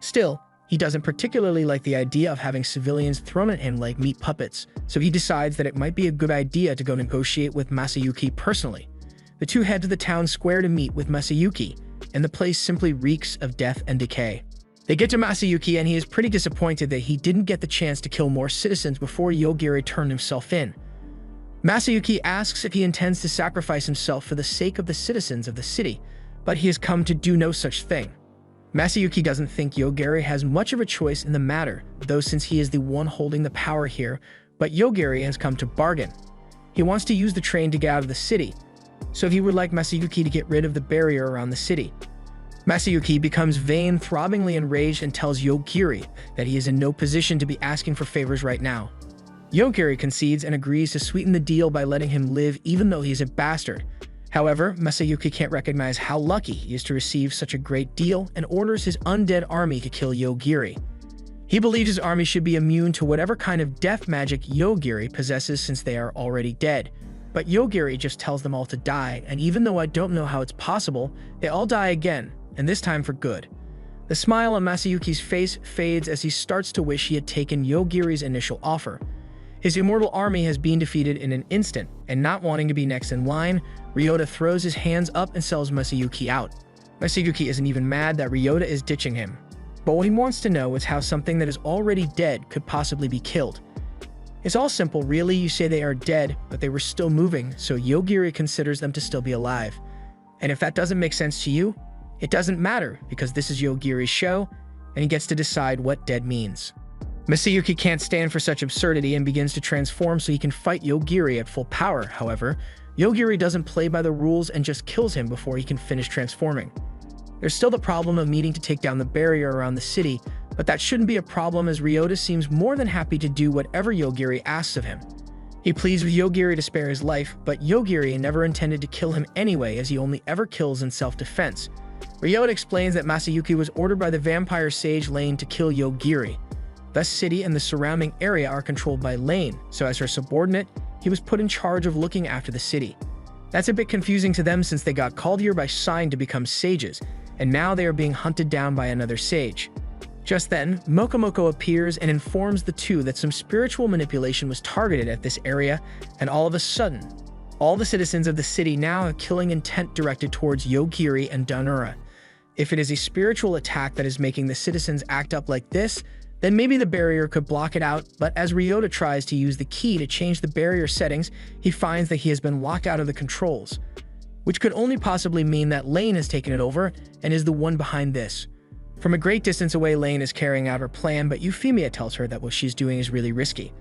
Still, he doesn't particularly like the idea of having civilians thrown at him like meat puppets, so he decides that it might be a good idea to go negotiate with Masayuki personally. The 2 head to the town square to meet with Masayuki, and the place simply reeks of death and decay. They get to Masayuki and he is pretty disappointed that he didn't get the chance to kill more citizens before Yogiri turned himself in. Masayuki asks if he intends to sacrifice himself for the sake of the citizens of the city, but he has come to do no such thing. Masayuki doesn't think Yogiri has much of a choice in the matter, though, since he is the one holding the power here, but Yogiri has come to bargain. He wants to use the train to get out of the city, so he would like Masayuki to get rid of the barrier around the city. Masayuki becomes vain, throbbingly enraged, and tells Yogiri that he is in no position to be asking for favors right now. Yogiri concedes and agrees to sweeten the deal by letting him live even though he is a bastard. However, Masayuki can't recognize how lucky he is to receive such a great deal and orders his undead army to kill Yogiri. He believes his army should be immune to whatever kind of death magic Yogiri possesses since they are already dead. But Yogiri just tells them all to die, and even though I don't know how it's possible, they all die again, and this time for good. The smile on Masayuki's face fades as he starts to wish he had taken Yogiri's initial offer. His immortal army has been defeated in an instant, and not wanting to be next in line, Ryota throws his hands up and sells Masayuki out. Masayuki isn't even mad that Ryota is ditching him, but what he wants to know is how something that is already dead could possibly be killed. It's all simple, really. You say they are dead, but they were still moving, so Yogiri considers them to still be alive. And if that doesn't make sense to you, it doesn't matter, because this is Yogiri's show, and he gets to decide what dead means. Masayuki can't stand for such absurdity and begins to transform so he can fight Yogiri at full power. However, Yogiri doesn't play by the rules and just kills him before he can finish transforming. There's still the problem of needing to take down the barrier around the city, but that shouldn't be a problem as Ryota seems more than happy to do whatever Yogiri asks of him. He pleads with Yogiri to spare his life, but Yogiri never intended to kill him anyway, as he only ever kills in self-defense. Ryota explains that Masayuki was ordered by the vampire sage Lane to kill Yogiri. The city and the surrounding area are controlled by Lane, so as her subordinate, he was put in charge of looking after the city. That's a bit confusing to them since they got called here by sign to become sages, and now they are being hunted down by another sage. Just then, Mokomoko appears and informs the 2 that some spiritual manipulation was targeted at this area, and all of a sudden, all the citizens of the city now have killing intent directed towards Yogiri and Danura. If it is a spiritual attack that is making the citizens act up like this, then maybe the barrier could block it out, but as Ryota tries to use the key to change the barrier settings, he finds that he has been locked out of the controls, which could only possibly mean that Lane has taken it over and is the one behind this. From a great distance away, Lane is carrying out her plan, but Euphemia tells her that what she's doing is really risky.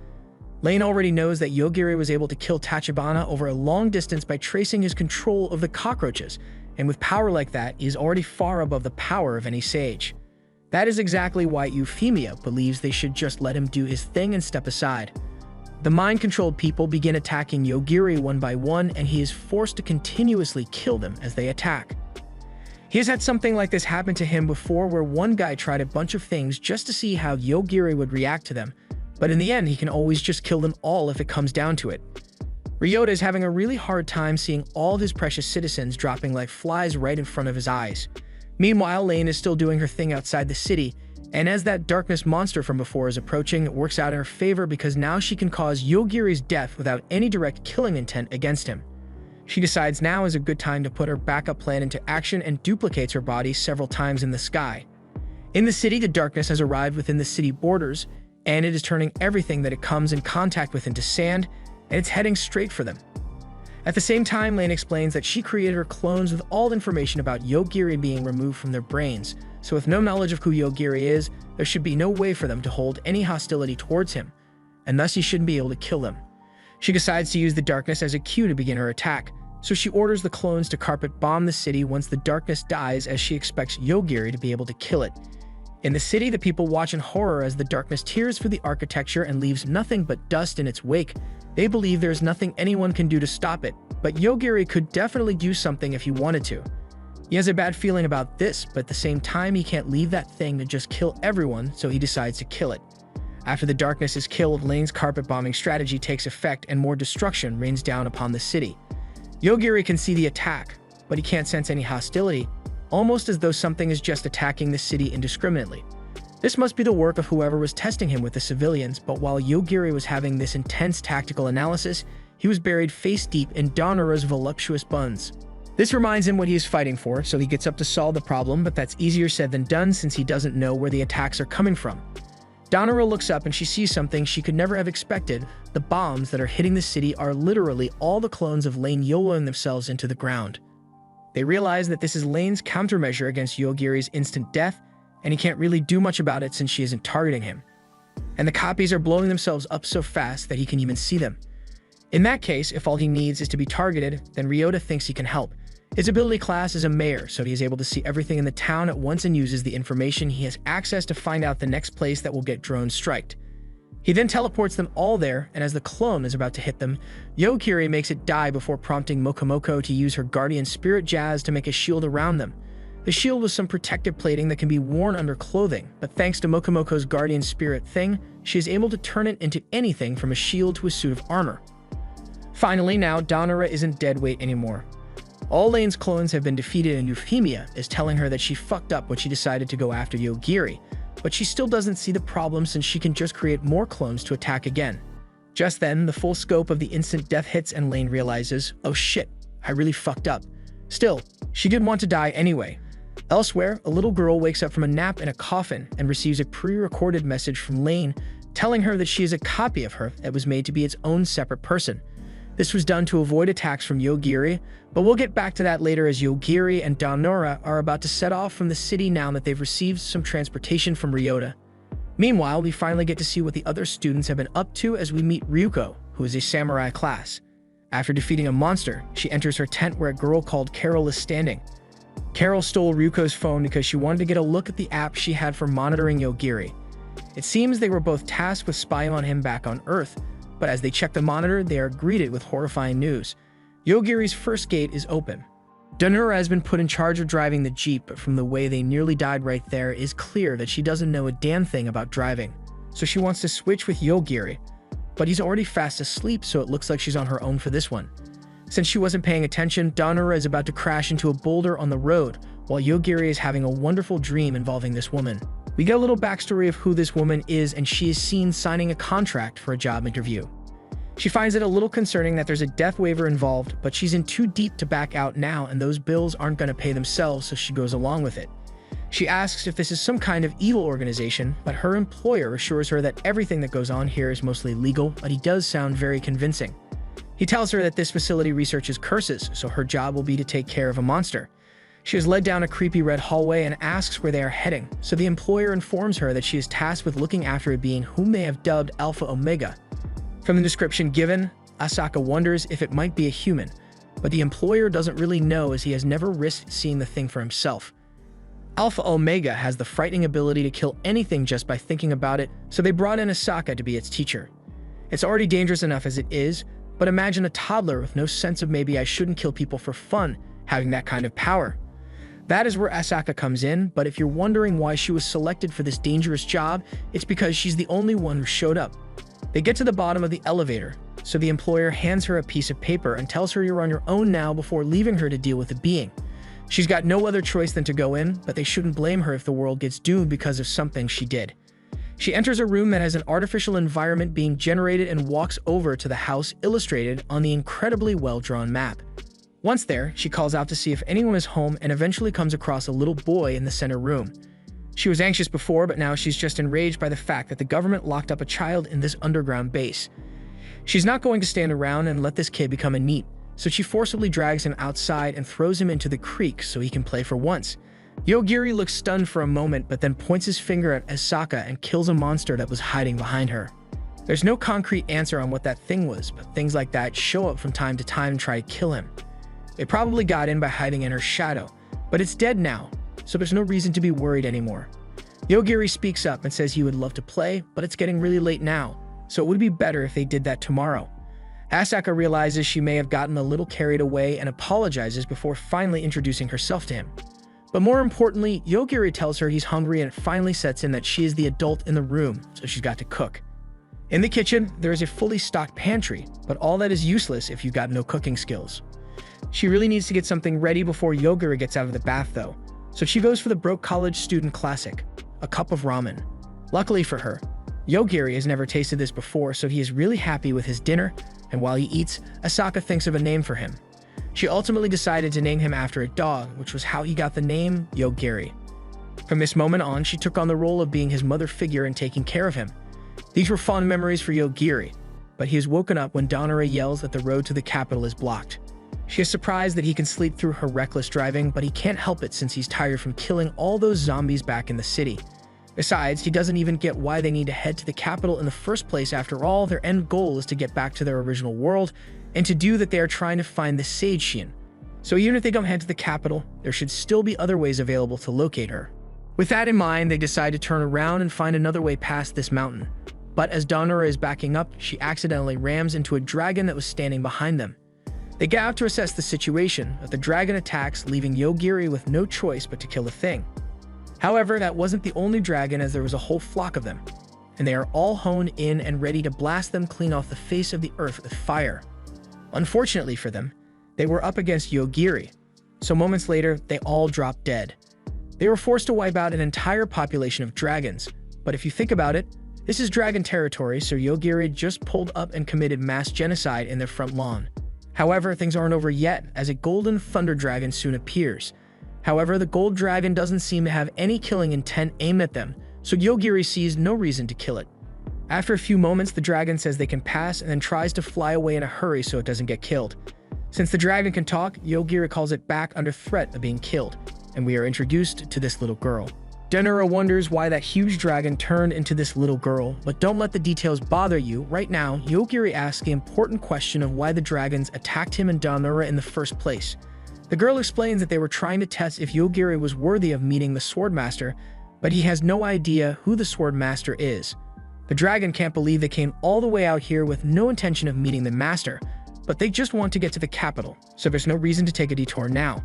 Lane already knows that Yogiri was able to kill Tachibana over a long distance by tracing his control of the cockroaches, and with power like that, he is already far above the power of any sage. That is exactly why Euphemia believes they should just let him do his thing and step aside. The mind-controlled people begin attacking Yogiri one by one, and he is forced to continuously kill them as they attack. He has had something like this happen to him before, where one guy tried a bunch of things just to see how Yogiri would react to them, but in the end he can always just kill them all if it comes down to it. Ryota is having a really hard time seeing all of his precious citizens dropping like flies right in front of his eyes. Meanwhile, Lane is still doing her thing outside the city, and as that darkness monster from before is approaching, it works out in her favor because now she can cause Yogiri's death without any direct killing intent against him. She decides now is a good time to put her backup plan into action and duplicates her body several times in the sky. In the city, the darkness has arrived within the city borders, and it is turning everything that it comes in contact with into sand, and it's heading straight for them. At the same time, Lane explains that she created her clones with all information about Yogiri being removed from their brains, so with no knowledge of who Yogiri is, there should be no way for them to hold any hostility towards him, and thus he shouldn't be able to kill them. She decides to use the darkness as a cue to begin her attack, so she orders the clones to carpet bomb the city once the darkness dies, as she expects Yogiri to be able to kill it. In the city, the people watch in horror as the darkness tears through the architecture and leaves nothing but dust in its wake. They believe there's nothing anyone can do to stop it, but Yogiri could definitely do something if he wanted to. He has a bad feeling about this, but at the same time he can't leave that thing to just kill everyone, so he decides to kill it. After the darkness is killed, Lane's carpet bombing strategy takes effect and more destruction rains down upon the city. Yogiri can see the attack, but he can't sense any hostility, almost as though something is just attacking the city indiscriminately. This must be the work of whoever was testing him with the civilians, but while Yogiri was having this intense tactical analysis, he was buried face deep in Donnora's voluptuous buns. This reminds him what he is fighting for, so he gets up to solve the problem, but that's easier said than done since he doesn't know where the attacks are coming from. Donnora looks up and she sees something she could never have expected. The bombs that are hitting the city are literally all the clones of Lane YOLOing themselves into the ground. They realize that this is Lane's countermeasure against Yogiri's instant death, and he can't really do much about it since she isn't targeting him. And the copies are blowing themselves up so fast that he can even see them. In that case, if all he needs is to be targeted, then Ryota thinks he can help. His ability class is a mayor, so he is able to see everything in the town at once and uses the information he has access to find out the next place that will get drone striked. He then teleports them all there, and as the clone is about to hit them, Yogiri makes it die before prompting Mokomoko to use her guardian spirit jazz to make a shield around them. The shield was some protective plating that can be worn under clothing, but thanks to Mokomoko's guardian spirit thing, she is able to turn it into anything from a shield to a suit of armor. Finally, now Donnora isn't dead weight anymore. All Lane's clones have been defeated, and Euphemia is telling her that she fucked up when she decided to go after Yogiri, but she still doesn't see the problem since she can just create more clones to attack again. Just then, the full scope of the instant death hits and Lane realizes, oh shit, I really fucked up. Still, she did want to die anyway. Elsewhere, a little girl wakes up from a nap in a coffin and receives a pre-recorded message from Lane telling her that she is a copy of her that was made to be its own separate person. This was done to avoid attacks from Yogiri, but we'll get back to that later as Yogiri and Donnora are about to set off from the city now that they've received some transportation from Ryota. Meanwhile, we finally get to see what the other students have been up to as we meet Ryuko, who is a samurai class. After defeating a monster, she enters her tent where a girl called Carol is standing. Carol stole Ryuko's phone because she wanted to get a look at the app she had for monitoring Yogiri. It seems they were both tasked with spying on him back on Earth, but as they check the monitor, they are greeted with horrifying news. Yogiri's first gate is open. Donnora has been put in charge of driving the Jeep, but from the way they nearly died right there, it is clear that she doesn't know a damn thing about driving. So she wants to switch with Yogiri, but he's already fast asleep, so it looks like she's on her own for this one. Since she wasn't paying attention, Donnora is about to crash into a boulder on the road, while Yogiri is having a wonderful dream involving this woman. We get a little backstory of who this woman is, and she is seen signing a contract for a job interview. She finds it a little concerning that there's a death waiver involved, but she's in too deep to back out now, and those bills aren't going to pay themselves, so she goes along with it. She asks if this is some kind of evil organization, but her employer assures her that everything that goes on here is mostly legal, but he does sound very convincing. He tells her that this facility researches curses, so her job will be to take care of a monster. She is led down a creepy red hallway and asks where they are heading, so the employer informs her that she is tasked with looking after a being whom they have dubbed Alpha Omega. From the description given, Asaka wonders if it might be a human, but the employer doesn't really know as he has never risked seeing the thing for himself. Alpha Omega has the frightening ability to kill anything just by thinking about it, so they brought in Asaka to be its teacher. It's already dangerous enough as it is, but imagine a toddler with no sense of maybe I shouldn't kill people for fun, having that kind of power. That is where Asaka comes in, but if you're wondering why she was selected for this dangerous job, it's because she's the only one who showed up. They get to the bottom of the elevator, so the employer hands her a piece of paper and tells her you're on your own now before leaving her to deal with the being. She's got no other choice than to go in, but they shouldn't blame her if the world gets doomed because of something she did. She enters a room that has an artificial environment being generated and walks over to the house illustrated on the incredibly well-drawn map. Once there, she calls out to see if anyone is home and eventually comes across a little boy in the center room. She was anxious before, but now she's just enraged by the fact that the government locked up a child in this underground base. She's not going to stand around and let this kid become a NEET, so she forcibly drags him outside and throws him into the creek so he can play for once. Yogiri looks stunned for a moment, but then points his finger at Asaka and kills a monster that was hiding behind her. There's no concrete answer on what that thing was, but things like that show up from time to time and try to kill him. They probably got in by hiding in her shadow, but it's dead now, so there's no reason to be worried anymore. Yogiri speaks up and says he would love to play, but it's getting really late now, so it would be better if they did that tomorrow. Asaka realizes she may have gotten a little carried away and apologizes before finally introducing herself to him. But more importantly, Yogiri tells her he's hungry and it finally sets in that she is the adult in the room, so she's got to cook. In the kitchen, there is a fully stocked pantry, but all that is useless if you've got no cooking skills. She really needs to get something ready before Yogiri gets out of the bath though, so she goes for the broke college student classic, a cup of ramen. Luckily for her, Yogiri has never tasted this before, so he is really happy with his dinner, and while he eats, Asaka thinks of a name for him. She ultimately decided to name him after a dog, which was how he got the name Yogiri. From this moment on, she took on the role of being his mother figure and taking care of him. These were fond memories for Yogiri, but he is woken up when Danara yells that the road to the capital is blocked. She is surprised that he can sleep through her reckless driving, but he can't help it since he's tired from killing all those zombies back in the city. Besides, he doesn't even get why they need to head to the capital in the first place. After all, their end goal is to get back to their original world, and to do that they are trying to find the Sage Shion. So even if they don't head to the capital, there should still be other ways available to locate her. With that in mind, they decide to turn around and find another way past this mountain. But as Danara is backing up, she accidentally rams into a dragon that was standing behind them. They get out to assess the situation, but the dragon attacks, leaving Yogiri with no choice but to kill the thing. However, that wasn't the only dragon, as there was a whole flock of them, and they are all honed in and ready to blast them clean off the face of the earth with fire. Unfortunately for them, they were up against Yogiri, so moments later, they all dropped dead. They were forced to wipe out an entire population of dragons, but if you think about it, this is dragon territory, so Yogiri just pulled up and committed mass genocide in their front lawn. However, things aren't over yet, as a golden thunder dragon soon appears. However, the gold dragon doesn't seem to have any killing intent aimed at them, so Yogiri sees no reason to kill it. After a few moments, the dragon says they can pass and then tries to fly away in a hurry so it doesn't get killed. Since the dragon can talk, Yogiri calls it back under threat of being killed, and we are introduced to this little girl. Danara wonders why that huge dragon turned into this little girl, but don't let the details bother you. Right now, Yogiri asks the important question of why the dragons attacked him and Danara in the first place. The girl explains that they were trying to test if Yogiri was worthy of meeting the Swordmaster, but he has no idea who the Swordmaster is. The dragon can't believe they came all the way out here with no intention of meeting the master, but they just want to get to the capital, so there's no reason to take a detour now.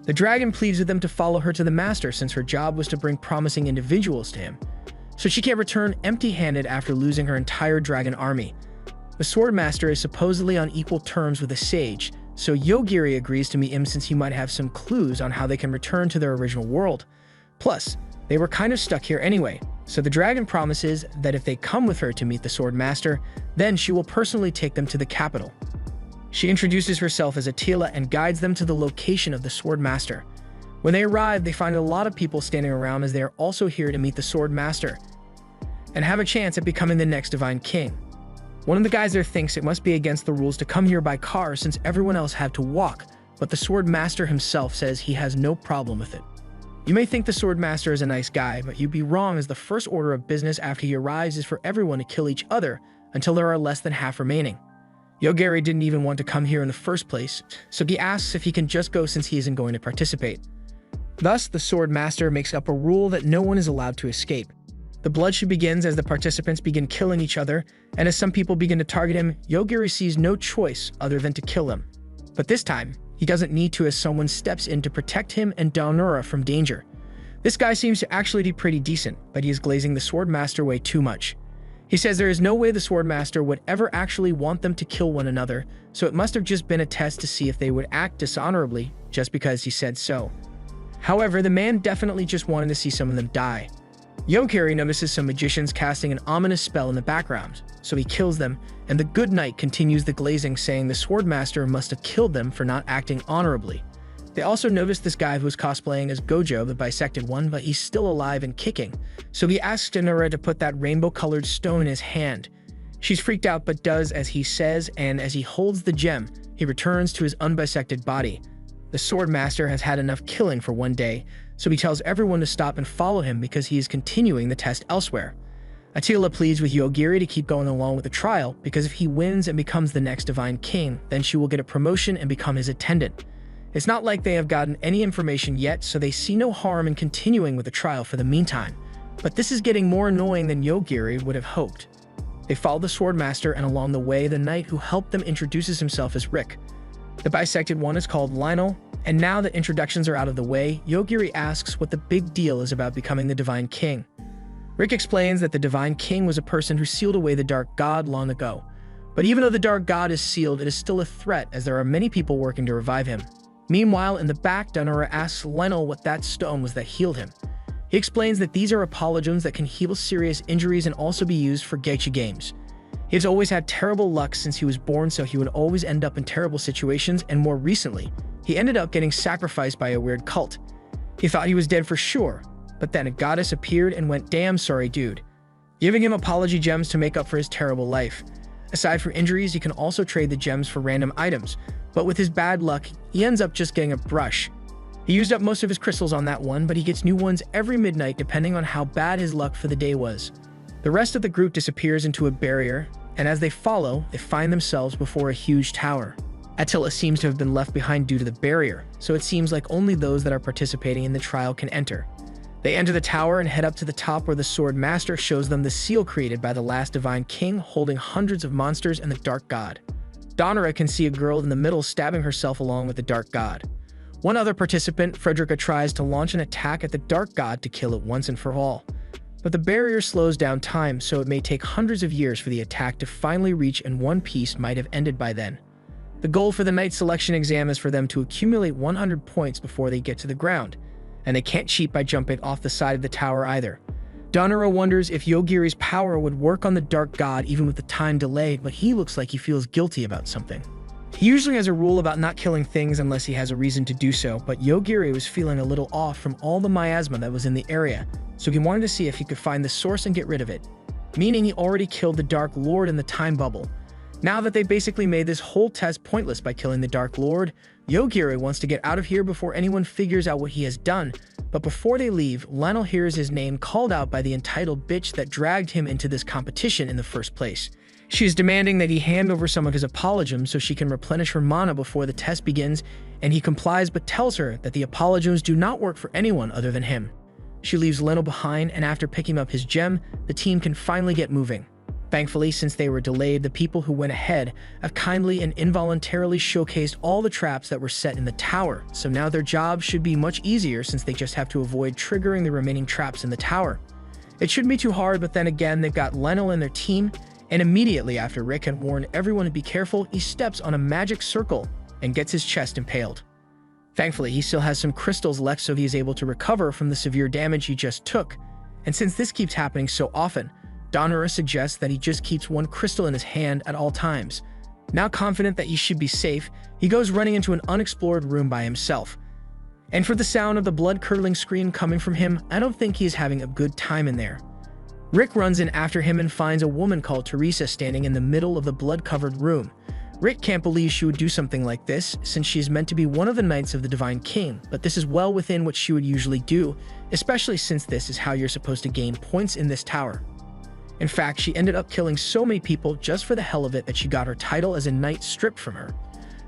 The dragon pleads with them to follow her to the master since her job was to bring promising individuals to him, so she can't return empty-handed after losing her entire dragon army. The Swordmaster is supposedly on equal terms with a sage, so Yogiri agrees to meet him since he might have some clues on how they can return to their original world. Plus, they were kind of stuck here anyway, so the dragon promises that if they come with her to meet the Swordmaster, then she will personally take them to the capital. She introduces herself as Attila and guides them to the location of the Swordmaster. When they arrive, they find a lot of people standing around as they are also here to meet the Swordmaster and have a chance at becoming the next Divine King. One of the guys there thinks it must be against the rules to come here by car since everyone else had to walk, but the Swordmaster himself says he has no problem with it. You may think the Swordmaster is a nice guy, but you'd be wrong, as the first order of business after he arrives is for everyone to kill each other until there are less than half remaining. Yogiri didn't even want to come here in the first place, so he asks if he can just go since he isn't going to participate. Thus, the Swordmaster makes up a rule that no one is allowed to escape. The bloodshed begins as the participants begin killing each other, and as some people begin to target him, Yogiri sees no choice other than to kill him. But this time, he doesn't need to, as someone steps in to protect him and Danara from danger. This guy seems to actually be pretty decent, but he is glazing the Swordmaster way too much. He says there is no way the Swordmaster would ever actually want them to kill one another, so it must have just been a test to see if they would act dishonorably just because he said so. However, the man definitely just wanted to see some of them die. Yogiri notices some magicians casting an ominous spell in the background, so he kills them, and the good knight continues the glazing, saying the Swordmaster must have killed them for not acting honorably. They also notice this guy who was cosplaying as Gojo, the bisected one, but he's still alive and kicking. So he asks Donora to put that rainbow-colored stone in his hand. She's freaked out but does as he says, and as he holds the gem, he returns to his unbisected body. The Sword Master has had enough killing for one day, so he tells everyone to stop and follow him because he is continuing the test elsewhere. Attila pleads with Yogiri to keep going along with the trial because if he wins and becomes the next Divine King, then she will get a promotion and become his attendant. It's not like they have gotten any information yet, so they see no harm in continuing with the trial for the meantime. But this is getting more annoying than Yogiri would have hoped. They follow the Sword Master, and along the way, the knight who helped them introduces himself as Rick. The bisected one is called Lionel, and now that introductions are out of the way, Yogiri asks what the big deal is about becoming the Divine King. Rick explains that the Divine King was a person who sealed away the Dark God long ago. But even though the Dark God is sealed, it is still a threat as there are many people working to revive him. Meanwhile, in the back, Donora asks Lionel what that stone was that healed him. He explains that these are apologems that can heal serious injuries and also be used for gacha games. He has always had terrible luck since he was born, so he would always end up in terrible situations, and more recently, he ended up getting sacrificed by a weird cult. He thought he was dead for sure, but then a goddess appeared and went, "Damn sorry dude," giving him apology gems to make up for his terrible life. Aside from injuries, he can also trade the gems for random items, but with his bad luck, he ends up just getting a brush. He used up most of his crystals on that one, but he gets new ones every midnight depending on how bad his luck for the day was. The rest of the group disappears into a barrier, and as they follow, they find themselves before a huge tower. Attila seems to have been left behind due to the barrier, so it seems like only those that are participating in the trial can enter. They enter the tower and head up to the top where the Sword Master shows them the seal created by the last Divine King holding hundreds of monsters and the Dark God. Donora can see a girl in the middle stabbing herself along with the Dark God. One other participant, Frederica, tries to launch an attack at the Dark God to kill it once and for all. But the barrier slows down time, so it may take hundreds of years for the attack to finally reach, and one piece might have ended by then. The goal for the night selection exam is for them to accumulate 100 points before they get to the ground, and they can't cheat by jumping off the side of the tower either. Donora wonders if Yogiri's power would work on the Dark God even with the time delayed, but he looks like he feels guilty about something. He usually has a rule about not killing things unless he has a reason to do so, but Yogiri was feeling a little off from all the miasma that was in the area, so he wanted to see if he could find the source and get rid of it, meaning he already killed the Dark Lord in the time bubble. Now that they basically made this whole test pointless by killing the Dark Lord, Yogiri wants to get out of here before anyone figures out what he has done, but before they leave, Lionel hears his name called out by the entitled bitch that dragged him into this competition in the first place. She is demanding that he hand over some of his apologems so she can replenish her mana before the test begins, and he complies but tells her that the apologems do not work for anyone other than him. She leaves Lionel behind, and after picking up his gem, the team can finally get moving. Thankfully, since they were delayed, the people who went ahead have kindly and involuntarily showcased all the traps that were set in the tower, so now their job should be much easier since they just have to avoid triggering the remaining traps in the tower. It shouldn't be too hard, but then again, they've got Lionel and their team, and immediately after Rick had warned everyone to be careful, he steps on a magic circle and gets his chest impaled. Thankfully, he still has some crystals left, so he is able to recover from the severe damage he just took, and since this keeps happening so often, Donora suggests that he just keeps one crystal in his hand at all times. Now confident that he should be safe, he goes running into an unexplored room by himself. And for the sound of the blood-curdling scream coming from him, I don't think he is having a good time in there. Rick runs in after him and finds a woman called Teresa standing in the middle of the blood-covered room. Rick can't believe she would do something like this, since she is meant to be one of the Knights of the Divine King, but this is well within what she would usually do, especially since this is how you're supposed to gain points in this tower. In fact, she ended up killing so many people just for the hell of it that she got her title as a knight stripped from her.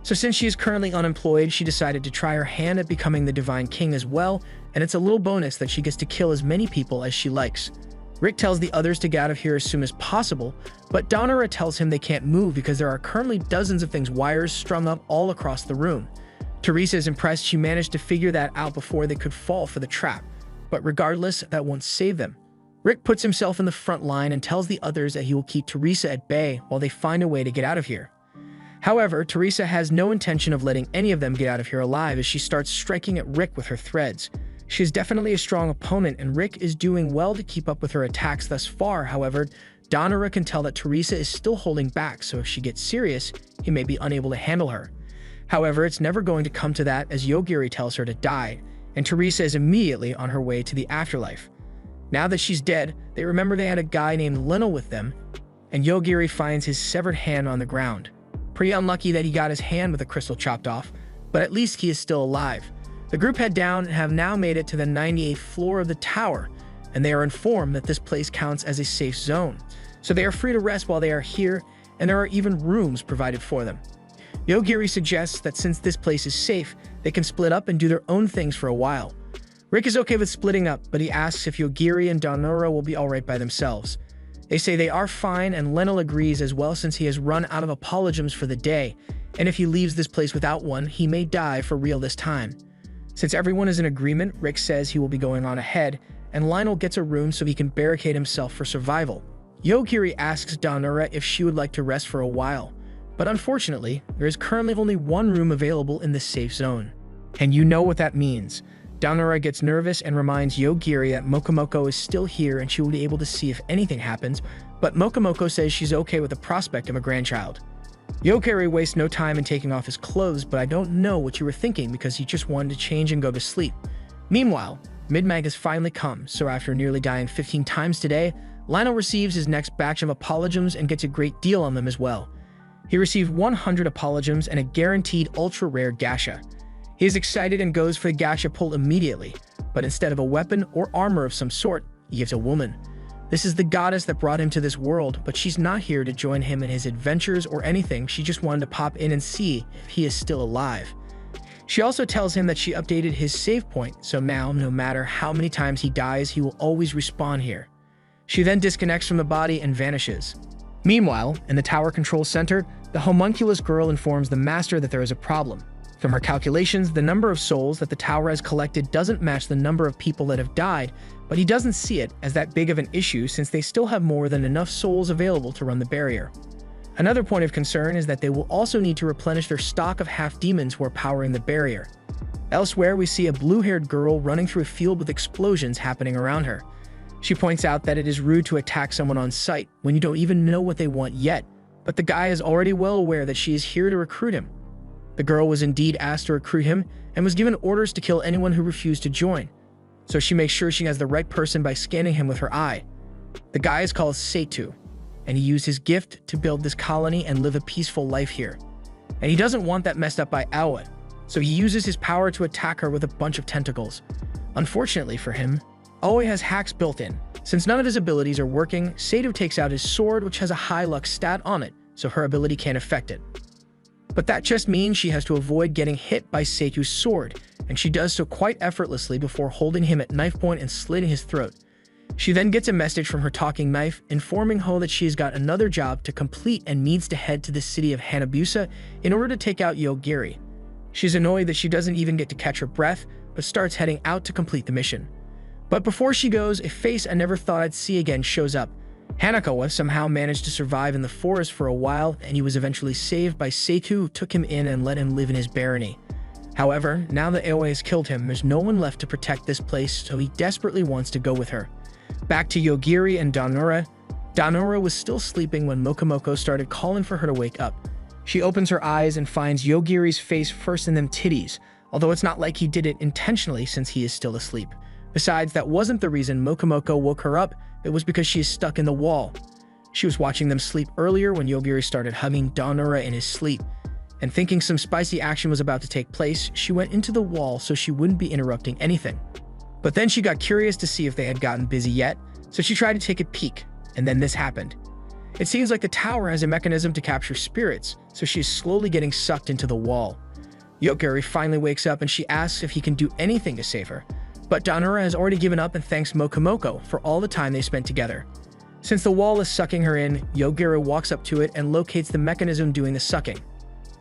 So since she is currently unemployed, she decided to try her hand at becoming the Divine King as well, and it's a little bonus that she gets to kill as many people as she likes. Rick tells the others to get out of here as soon as possible, but Donora tells him they can't move because there are currently dozens of things wires strung up all across the room. Teresa is impressed she managed to figure that out before they could fall for the trap, but regardless, that won't save them. Rick puts himself in the front line and tells the others that he will keep Teresa at bay while they find a way to get out of here. However, Teresa has no intention of letting any of them get out of here alive as she starts striking at Rick with her threads. She is definitely a strong opponent, and Rick is doing well to keep up with her attacks thus far. However, Donora can tell that Teresa is still holding back, so if she gets serious, he may be unable to handle her. However, it's never going to come to that as Yogiri tells her to die, and Teresa is immediately on her way to the afterlife. Now that she's dead, they remember they had a guy named Leno with them, and Yogiri finds his severed hand on the ground. Pretty unlucky that he got his hand with a crystal chopped off, but at least he is still alive. The group head down and have now made it to the 98th floor of the tower, and they are informed that this place counts as a safe zone, so they are free to rest while they are here, and there are even rooms provided for them. Yogiri suggests that since this place is safe, they can split up and do their own things for a while. Rick is okay with splitting up, but he asks if Yogiri and Daonora will be alright by themselves. They say they are fine, and Leno agrees as well since he has run out of apologems for the day, and if he leaves this place without one, he may die for real this time. Since everyone is in agreement, Rick says he will be going on ahead, and Lionel gets a room so he can barricade himself for survival. Yogiri asks Daonora if she would like to rest for a while, but unfortunately, there is currently only one room available in this safe zone. And you know what that means. Daonora gets nervous and reminds Yogiri that Mokomoko is still here and she will be able to see if anything happens, but Mokomoko says she's okay with the prospect of a grandchild. Yogiri wastes no time in taking off his clothes, but I don't know what you were thinking because he just wanted to change and go to sleep. Meanwhile, Mid-Mag has finally come, so after nearly dying 15 times today, Lionel receives his next batch of apologems and gets a great deal on them as well. He received 100 apologems and a guaranteed ultra-rare gacha. He is excited and goes for the gacha pull immediately, but instead of a weapon or armor of some sort, he gives a woman. This is the goddess that brought him to this world, but she's not here to join him in his adventures or anything. She just wanted to pop in and see if he is still alive. She also tells him that she updated his save point, so now, no matter how many times he dies, he will always respawn here. She then disconnects from the body and vanishes. Meanwhile, in the tower control center, the homunculus girl informs the master that there is a problem. From her calculations, the number of souls that the tower has collected doesn't match the number of people that have died, but he doesn't see it as that big of an issue since they still have more than enough souls available to run the barrier. Another point of concern is that they will also need to replenish their stock of half-demons who are powering the barrier. Elsewhere, we see a blue-haired girl running through a field with explosions happening around her. She points out that it is rude to attack someone on sight when you don't even know what they want yet, but the guy is already well aware that she is here to recruit him. The girl was indeed asked to recruit him and was given orders to kill anyone who refused to join, so she makes sure she has the right person by scanning him with her eye. The guy is called Seitu, and he used his gift to build this colony and live a peaceful life here. And he doesn't want that messed up by Aoi, so he uses his power to attack her with a bunch of tentacles. Unfortunately for him, Aoi has hacks built in. Since none of his abilities are working, Seitu takes out his sword, which has a high luck stat on it, so her ability can't affect it. But that just means she has to avoid getting hit by Seitu's sword, and she does so quite effortlessly before holding him at knife point and slitting his throat. She then gets a message from her talking knife informing Ho that she has got another job to complete and needs to head to the city of Hanabusa in order to take out Yogiri. She's annoyed that she doesn't even get to catch her breath, but starts heading out to complete the mission. But before she goes, a face I never thought I'd see again shows up. Hanakawa somehow managed to survive in the forest for a while, and he was eventually saved by Seitu, who took him in and let him live in his barony. However, now that Aoi has killed him, there's no one left to protect this place, so he desperately wants to go with her. Back to Yogiri and Daonora. Daonora was still sleeping when Mokomoko started calling for her to wake up. She opens her eyes and finds Yogiri's face first in them titties, although it's not like he did it intentionally since he is still asleep. Besides, that wasn't the reason Mokomoko woke her up, it was because she is stuck in the wall. She was watching them sleep earlier when Yogiri started hugging Daonora in his sleep, and thinking some spicy action was about to take place, she went into the wall so she wouldn't be interrupting anything. But then she got curious to see if they had gotten busy yet, so she tried to take a peek, and then this happened. It seems like the tower has a mechanism to capture spirits, so she is slowly getting sucked into the wall. Yogiri finally wakes up and she asks if he can do anything to save her, but Daonora has already given up and thanks Mokomoko for all the time they spent together. Since the wall is sucking her in, Yogiri walks up to it and locates the mechanism doing the sucking.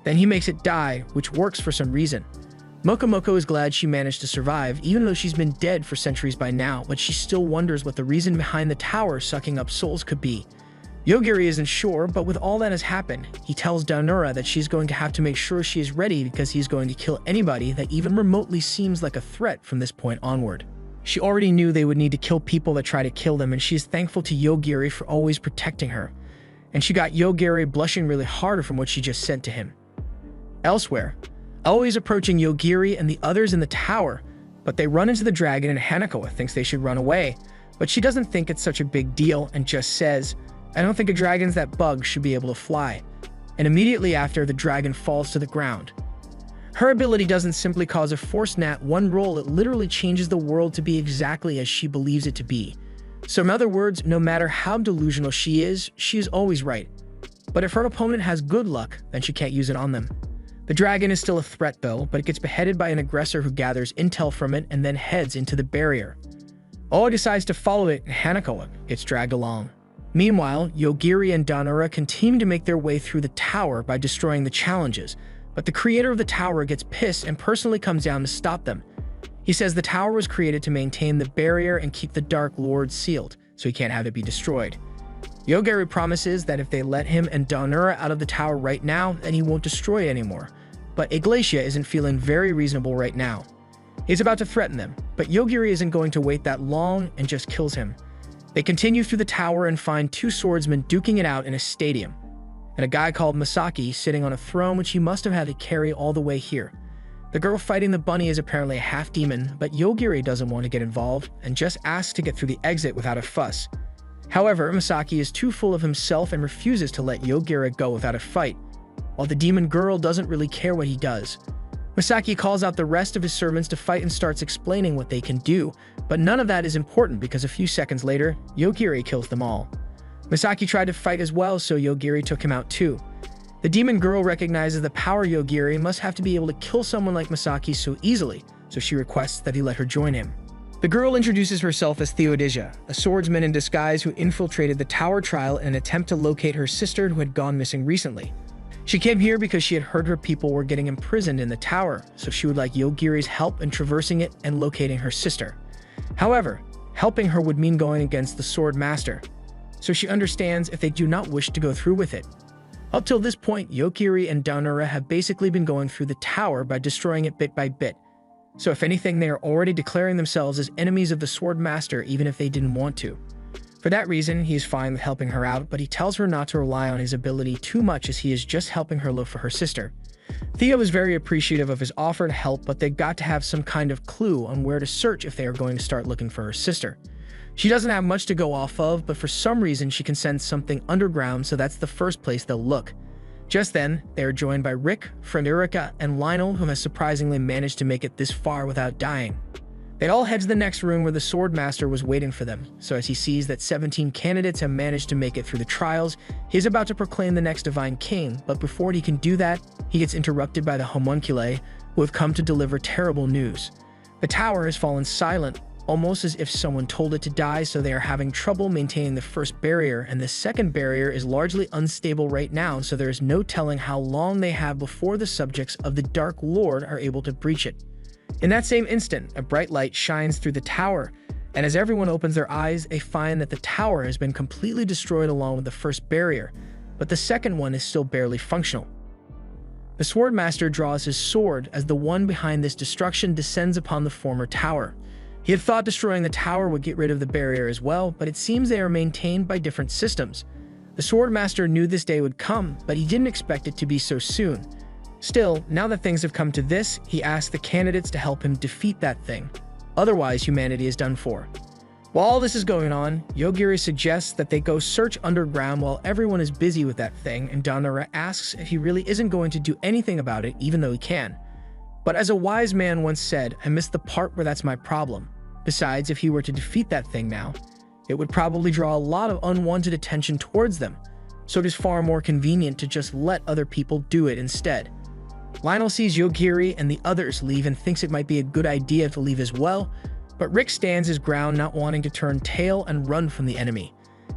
Then he makes it die, which works for some reason. Mokomoko is glad she managed to survive, even though she's been dead for centuries by now, but she still wonders what the reason behind the tower sucking up souls could be. Yogiri isn't sure, but with all that has happened, he tells Daonora that she's going to have to make sure she is ready because he's going to kill anybody that even remotely seems like a threat from this point onward. She already knew they would need to kill people that try to kill them, and she is thankful to Yogiri for always protecting her. And she got Yogiri blushing really hard from what she just said to him. Elsewhere, always approaching Yogiri and the others in the tower, but they run into the dragon and Hanako thinks they should run away. But she doesn't think it's such a big deal and just says, "I don't think a dragon's that bug should be able to fly." And immediately after, the dragon falls to the ground. Her ability doesn't simply cause a Force Nat 1 roll, it literally changes the world to be exactly as she believes it to be. So in other words, no matter how delusional she is always right. But if her opponent has good luck, then she can't use it on them. The dragon is still a threat though, but it gets beheaded by an aggressor who gathers intel from it and then heads into the barrier. Oa decides to follow it and Hanako gets dragged along. Meanwhile, Yogiri and Danura continue to make their way through the tower by destroying the challenges, but the creator of the tower gets pissed and personally comes down to stop them. He says the tower was created to maintain the barrier and keep the Dark Lord sealed, so he can't have it be destroyed. Yogiri promises that if they let him and Danura out of the tower right now, then he won't destroy it anymore. But Iglesia isn't feeling very reasonable right now. He's about to threaten them, but Yogiri isn't going to wait that long and just kills him. They continue through the tower and find two swordsmen duking it out in a stadium, and a guy called Masaki sitting on a throne which he must have had to carry all the way here. The girl fighting the bunny is apparently a half-demon, but Yogiri doesn't want to get involved and just asks to get through the exit without a fuss. However, Masaki is too full of himself and refuses to let Yogiri go without a fight, while the demon girl doesn't really care what he does. Masaki calls out the rest of his servants to fight and starts explaining what they can do, but none of that is important because a few seconds later, Yogiri kills them all. Masaki tried to fight as well, so Yogiri took him out too. The demon girl recognizes the power Yogiri must have to be able to kill someone like Masaki so easily, so she requests that he let her join him. The girl introduces herself as Theodisia, a swordsman in disguise who infiltrated the tower trial in an attempt to locate her sister who had gone missing recently. She came here because she had heard her people were getting imprisoned in the tower, so she would like Yogiri's help in traversing it and locating her sister. However, helping her would mean going against the Sword Master, so she understands if they do not wish to go through with it. Up till this point, Yogiri and Danura have basically been going through the tower by destroying it bit by bit. So if anything, they are already declaring themselves as enemies of the Sword Master even if they didn't want to. For that reason, he is fine with helping her out, but he tells her not to rely on his ability too much as he is just helping her look for her sister. Theo is very appreciative of his offer to help, but they've got to have some kind of clue on where to search if they are going to start looking for her sister. She doesn't have much to go off of, but for some reason she can sense something underground, so that's the first place they'll look. Just then, they are joined by Rick, Frederica, and Lionel, who has surprisingly managed to make it this far without dying. They all head to the next room where the Sword Master was waiting for them, so as he sees that 17 candidates have managed to make it through the trials, he is about to proclaim the next Divine King, but before he can do that, he gets interrupted by the homunculi, who have come to deliver terrible news. The tower has fallen silent, almost as if someone told it to die, so they are having trouble maintaining the first barrier, and the second barrier is largely unstable right now, so there is no telling how long they have before the subjects of the Dark Lord are able to breach it. In that same instant, a bright light shines through the tower, and as everyone opens their eyes, they find that the tower has been completely destroyed along with the first barrier, but the second one is still barely functional. The Sword Master draws his sword as the one behind this destruction descends upon the former tower. He had thought destroying the tower would get rid of the barrier as well, but it seems they are maintained by different systems. The Sword Master knew this day would come, but he didn't expect it to be so soon. Still, now that things have come to this, he asks the candidates to help him defeat that thing. Otherwise, humanity is done for. While all this is going on, Yogiri suggests that they go search underground while everyone is busy with that thing, and Danura asks if he really isn't going to do anything about it, even though he can. But as a wise man once said, I missed the part where that's my problem. Besides, if he were to defeat that thing now, it would probably draw a lot of unwanted attention towards them, so it is far more convenient to just let other people do it instead. Lionel sees Yogiri and the others leave and thinks it might be a good idea to leave as well, but Rick stands his ground, not wanting to turn tail and run from the enemy.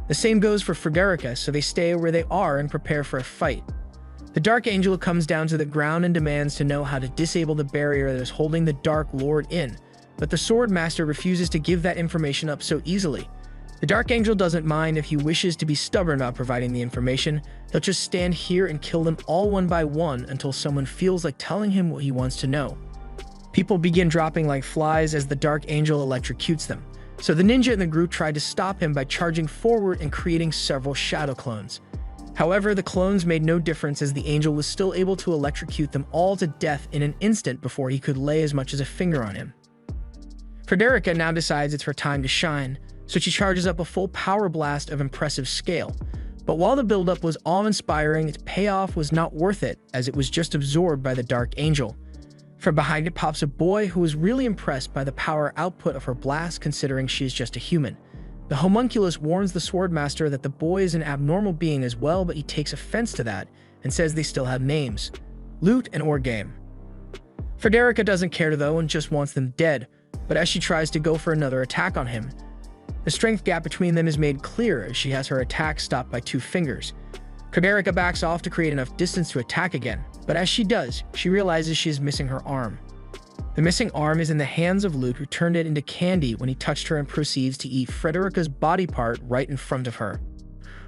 The same goes for Frederica, so they stay where they are and prepare for a fight. The Dark Angel comes down to the ground and demands to know how to disable the barrier that is holding the Dark Lord in, but the Sword Master refuses to give that information up so easily. The Dark Angel doesn't mind if he wishes to be stubborn about providing the information. He'll just stand here and kill them all one by one until someone feels like telling him what he wants to know. People begin dropping like flies as the Dark Angel electrocutes them, so the ninja in the group tried to stop him by charging forward and creating several shadow clones. However, the clones made no difference as the angel was still able to electrocute them all to death in an instant before he could lay as much as a finger on him. Frederica now decides it's her time to shine, so she charges up a full power blast of impressive scale. But while the buildup was awe-inspiring, its payoff was not worth it, as it was just absorbed by the Dark Angel. From behind it pops a boy who is really impressed by the power output of her blast, considering she is just a human. The homunculus warns the Swordmaster that the boy is an abnormal being as well, but he takes offense to that and says they still have names: Loot and Orgame. Frederica doesn't care though and just wants them dead, but as she tries to go for another attack on him, the strength gap between them is made clear as she has her attack stopped by 2 fingers. Frederica backs off to create enough distance to attack again, but as she does, she realizes she is missing her arm. The missing arm is in the hands of Loot, who turned it into candy when he touched her and proceeds to eat Frederica's body part right in front of her.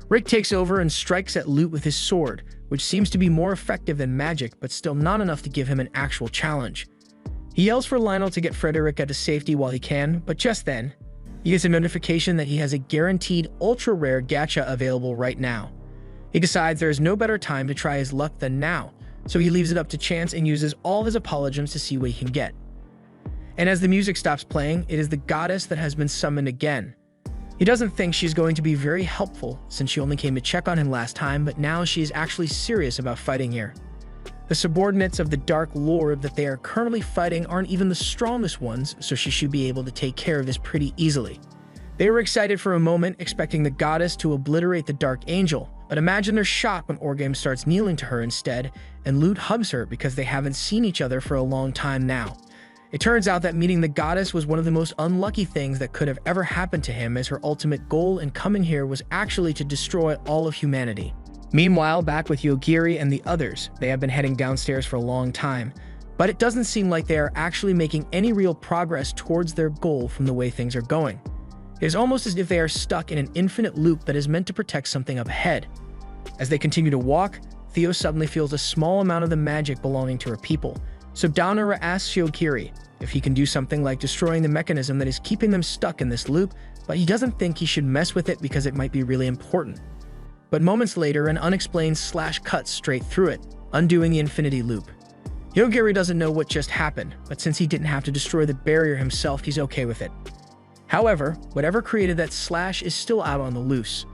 Rick takes over and strikes at Loot with his sword, which seems to be more effective than magic, but still not enough to give him an actual challenge. He yells for Lionel to get Frederica to safety while he can, but just then, he gets a notification that he has a guaranteed ultra-rare gacha available right now. He decides there is no better time to try his luck than now, so he leaves it up to chance and uses all his apologems to see what he can get. And as the music stops playing, it is the goddess that has been summoned again. He doesn't think she's going to be very helpful since she only came to check on him last time, but now she is actually serious about fighting here. The subordinates of the Dark Lord that they are currently fighting aren't even the strongest ones, so she should be able to take care of this pretty easily. They were excited for a moment, expecting the goddess to obliterate the Dark Angel, but imagine their shock when Orgame starts kneeling to her instead, and Loot hugs her because they haven't seen each other for a long time now. It turns out that meeting the goddess was one of the most unlucky things that could have ever happened to him, as her ultimate goal in coming here was actually to destroy all of humanity. Meanwhile, back with Yogiri and the others, they have been heading downstairs for a long time, but it doesn't seem like they are actually making any real progress towards their goal from the way things are going. It is almost as if they are stuck in an infinite loop that is meant to protect something up ahead. As they continue to walk, Theo suddenly feels a small amount of the magic belonging to her people, so Daonara asks Yogiri if he can do something like destroying the mechanism that is keeping them stuck in this loop, but he doesn't think he should mess with it because it might be really important. But moments later, an unexplained slash cuts straight through it, undoing the infinity loop. Yogiri doesn't know what just happened, but since he didn't have to destroy the barrier himself, he's okay with it. However, whatever created that slash is still out on the loose.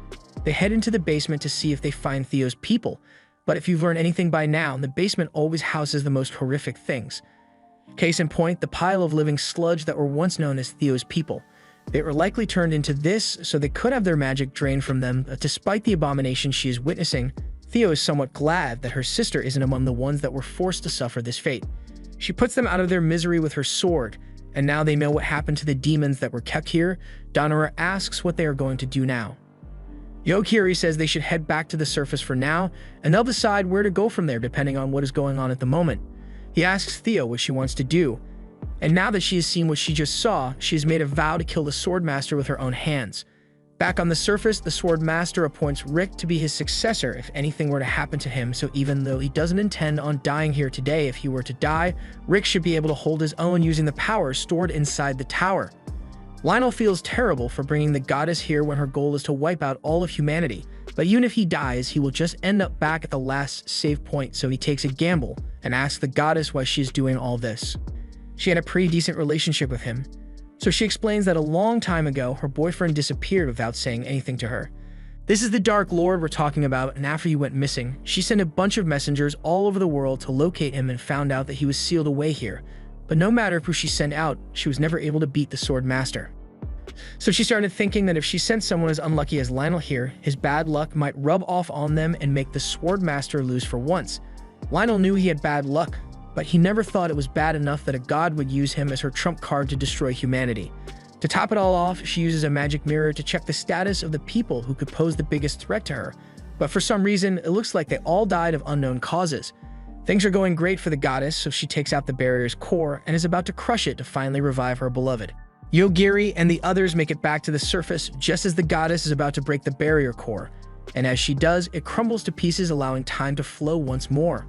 They head into the basement to see if they find Theo's people, but if you've learned anything by now, the basement always houses the most horrific things. Case in point, the pile of living sludge that were once known as Theo's people. They were likely turned into this, so they could have their magic drained from them, but despite the abomination she is witnessing, Theo is somewhat glad that her sister isn't among the ones that were forced to suffer this fate. She puts them out of their misery with her sword, and now they know what happened to the demons that were kept here. Daonara asks what they are going to do now. Yogiri says they should head back to the surface for now, and they'll decide where to go from there depending on what is going on at the moment. He asks Theo what she wants to do, and now that she has seen what she just saw, she has made a vow to kill the Swordmaster with her own hands. Back on the surface, the Swordmaster appoints Rick to be his successor if anything were to happen to him, so even though he doesn't intend on dying here today, if he were to die, Rick should be able to hold his own using the power stored inside the tower. Lionel feels terrible for bringing the goddess here when her goal is to wipe out all of humanity, but even if he dies, he will just end up back at the last save point, so he takes a gamble and asks the goddess why she is doing all this. She had a pretty decent relationship with him, so she explains that a long time ago, her boyfriend disappeared without saying anything to her. This is the Dark Lord we're talking about, and after he went missing, she sent a bunch of messengers all over the world to locate him and found out that he was sealed away here. But no matter who she sent out, she was never able to beat the Swordmaster. So she started thinking that if she sent someone as unlucky as Lionel here, his bad luck might rub off on them and make the Swordmaster lose for once. Lionel knew he had bad luck, but he never thought it was bad enough that a god would use him as her trump card to destroy humanity. To top it all off, she uses a magic mirror to check the status of the people who could pose the biggest threat to her, but for some reason, it looks like they all died of unknown causes. Things are going great for the goddess, so she takes out the barrier's core and is about to crush it to finally revive her beloved. Yogiri and the others make it back to the surface just as the goddess is about to break the barrier core, and as she does, it crumbles to pieces, allowing time to flow once more.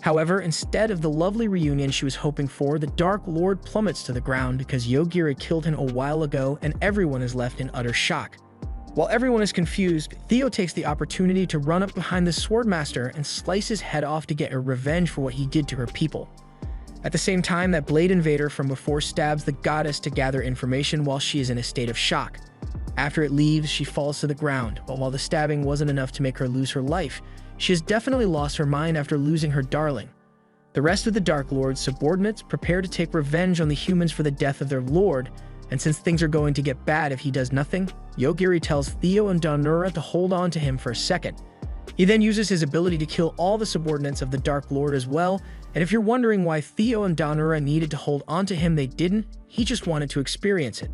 However, instead of the lovely reunion she was hoping for, the Dark Lord plummets to the ground because Yogiri killed him a while ago and everyone is left in utter shock. While everyone is confused, Theo takes the opportunity to run up behind the Swordmaster and slice his head off to get her revenge for what he did to her people. At the same time, that Blade Invader from before stabs the goddess to gather information while she is in a state of shock. After it leaves, she falls to the ground, but while the stabbing wasn't enough to make her lose her life, she has definitely lost her mind after losing her darling. The rest of the Dark Lord's subordinates prepare to take revenge on the humans for the death of their lord, and since things are going to get bad if he does nothing, Yogiri tells Theo and Danura to hold on to him for a second. He then uses his ability to kill all the subordinates of the Dark Lord as well, and if you're wondering why Theo and Danura needed to hold on to him, they didn't. He just wanted to experience it.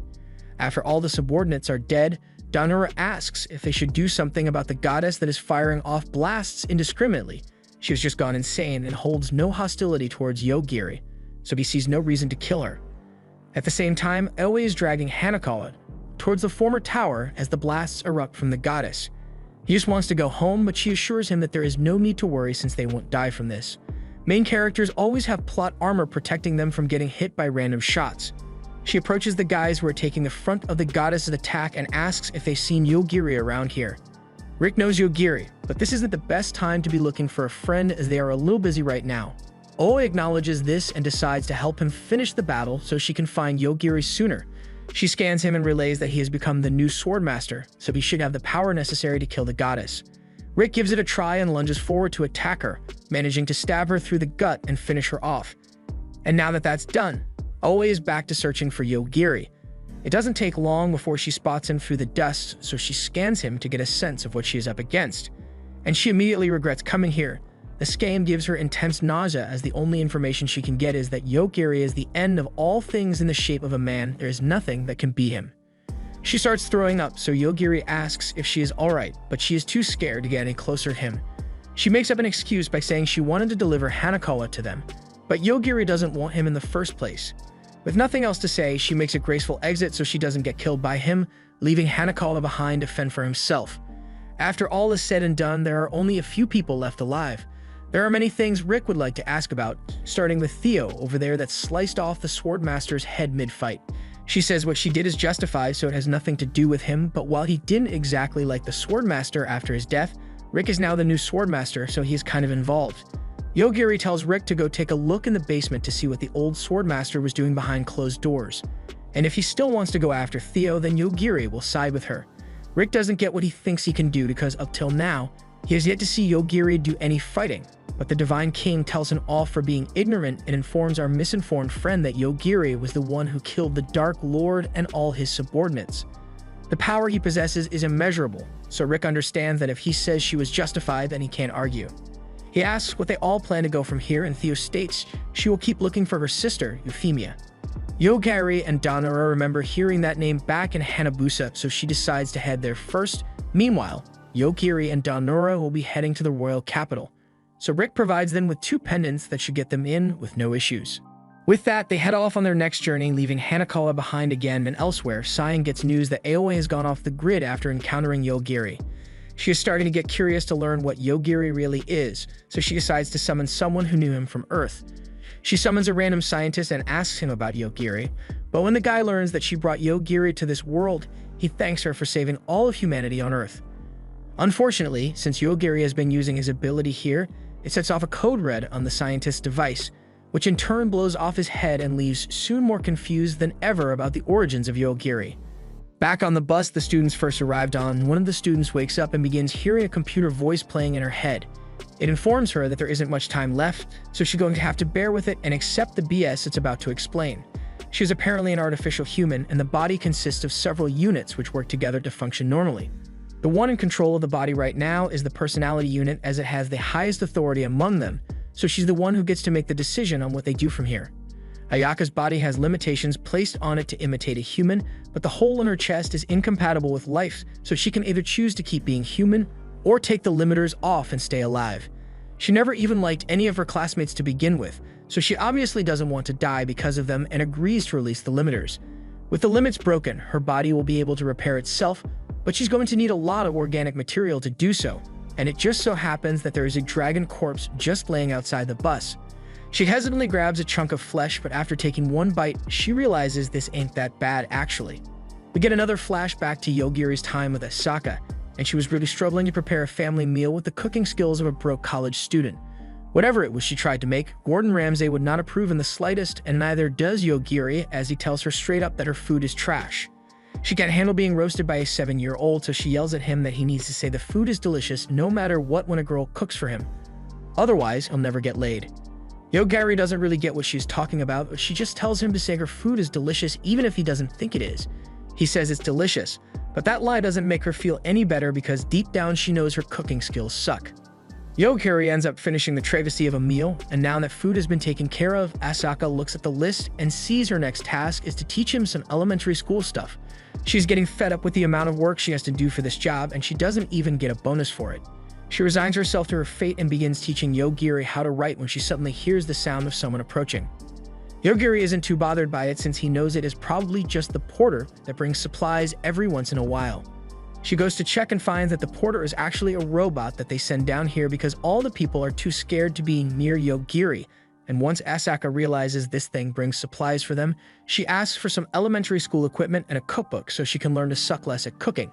After all the subordinates are dead, Danura asks if they should do something about the goddess that is firing off blasts indiscriminately. She has just gone insane and holds no hostility towards Yogiri, so he sees no reason to kill her. At the same time, Aoi is dragging Hanakawa towards the former tower as the blasts erupt from the goddess. He just wants to go home, but she assures him that there is no need to worry since they won't die from this. Main characters always have plot armor protecting them from getting hit by random shots. She approaches the guys who are taking the front of the goddess's attack and asks if they've seen Yogiri around here. Rick knows Yogiri, but this isn't the best time to be looking for a friend as they are a little busy right now. Aoi acknowledges this and decides to help him finish the battle so she can find Yogiri sooner. She scans him and relays that he has become the new Swordmaster, so he should have the power necessary to kill the goddess. Rick gives it a try and lunges forward to attack her, managing to stab her through the gut and finish her off. And now that that's done, Aoi is back to searching for Yogiri. It doesn't take long before she spots him through the dust, so she scans him to get a sense of what she is up against. And she immediately regrets coming here. The scam gives her intense nausea as the only information she can get is that Yogiri is the end of all things in the shape of a man. There is nothing that can beat him. She starts throwing up, so Yogiri asks if she is alright, but she is too scared to get any closer to him. She makes up an excuse by saying she wanted to deliver Hanakawa to them, but Yogiri doesn't want him in the first place. With nothing else to say, she makes a graceful exit so she doesn't get killed by him, leaving Hanakawa behind to fend for himself. After all is said and done, there are only a few people left alive. There are many things Rick would like to ask about, starting with Theo over there that sliced off the Swordmaster's head mid-fight. She says what she did is justified, so it has nothing to do with him, but while he didn't exactly like the Swordmaster after his death, Rick is now the new Swordmaster, so he is kind of involved. Yogiri tells Rick to go take a look in the basement to see what the old Swordmaster was doing behind closed doors. And if he still wants to go after Theo, then Yogiri will side with her. Rick doesn't get what he thinks he can do because up till now, he has yet to see Yogiri do any fighting, but the Divine King tells him off for being ignorant and informs our misinformed friend that Yogiri was the one who killed the Dark Lord and all his subordinates. The power he possesses is immeasurable, so Rick understands that if he says she was justified, then he can't argue. He asks what they all plan to go from here, and Theo states she will keep looking for her sister, Euphemia. Yogiri and Danura remember hearing that name back in Hanabusa, so she decides to head there first. Meanwhile, Yogiri and Danura will be heading to the royal capital, so Rick provides them with 2 pendants that should get them in with no issues. With that, they head off on their next journey, leaving Hanakawa behind again, and elsewhere, Cyan gets news that Aoi has gone off the grid after encountering Yogiri. She is starting to get curious to learn what Yogiri really is, so she decides to summon someone who knew him from Earth. She summons a random scientist and asks him about Yogiri, but when the guy learns that she brought Yogiri to this world, he thanks her for saving all of humanity on Earth. Unfortunately, since Yogiri has been using his ability here, it sets off a code red on the scientist's device, which in turn blows off his head and leaves Soon more confused than ever about the origins of Yogiri. Back on the bus the students first arrived on, one of the students wakes up and begins hearing a computer voice playing in her head. It informs her that there isn't much time left, so she's going to have to bear with it and accept the BS it's about to explain. She is apparently an artificial human, and the body consists of several units which work together to function normally. The one in control of the body right now is the personality unit, as it has the highest authority among them, so she's the one who gets to make the decision on what they do from here. Ayaka's body has limitations placed on it to imitate a human, but the hole in her chest is incompatible with life, so she can either choose to keep being human or take the limiters off and stay alive. She never even liked any of her classmates to begin with, so she obviously doesn't want to die because of them and agrees to release the limiters. With the limits broken, her body will be able to repair itself, but she's going to need a lot of organic material to do so, and it just so happens that there is a dragon corpse just laying outside the bus. She hesitantly grabs a chunk of flesh, but after taking one bite, she realizes this ain't that bad actually. We get another flashback to Yogiri's time with Asaka, and she was really struggling to prepare a family meal with the cooking skills of a broke college student. Whatever it was she tried to make, Gordon Ramsay would not approve in the slightest, and neither does Yogiri, as he tells her straight up that her food is trash. She can't handle being roasted by a 7-year-old, so she yells at him that he needs to say the food is delicious no matter what when a girl cooks for him. Otherwise, he'll never get laid. Yogiri doesn't really get what she's talking about, but she just tells him to say her food is delicious even if he doesn't think it is. He says it's delicious, but that lie doesn't make her feel any better because deep down she knows her cooking skills suck. Yogiri ends up finishing the travesty of a meal, and now that food has been taken care of, Asaka looks at the list and sees her next task is to teach him some elementary school stuff. She's getting fed up with the amount of work she has to do for this job, and she doesn't even get a bonus for it. She resigns herself to her fate and begins teaching Yogiri how to write when she suddenly hears the sound of someone approaching. Yogiri isn't too bothered by it since he knows it is probably just the porter that brings supplies every once in a while. She goes to check and finds that the porter is actually a robot that they send down here because all the people are too scared to be near Yogiri, and once Asaka realizes this thing brings supplies for them, she asks for some elementary school equipment and a cookbook so she can learn to suck less at cooking.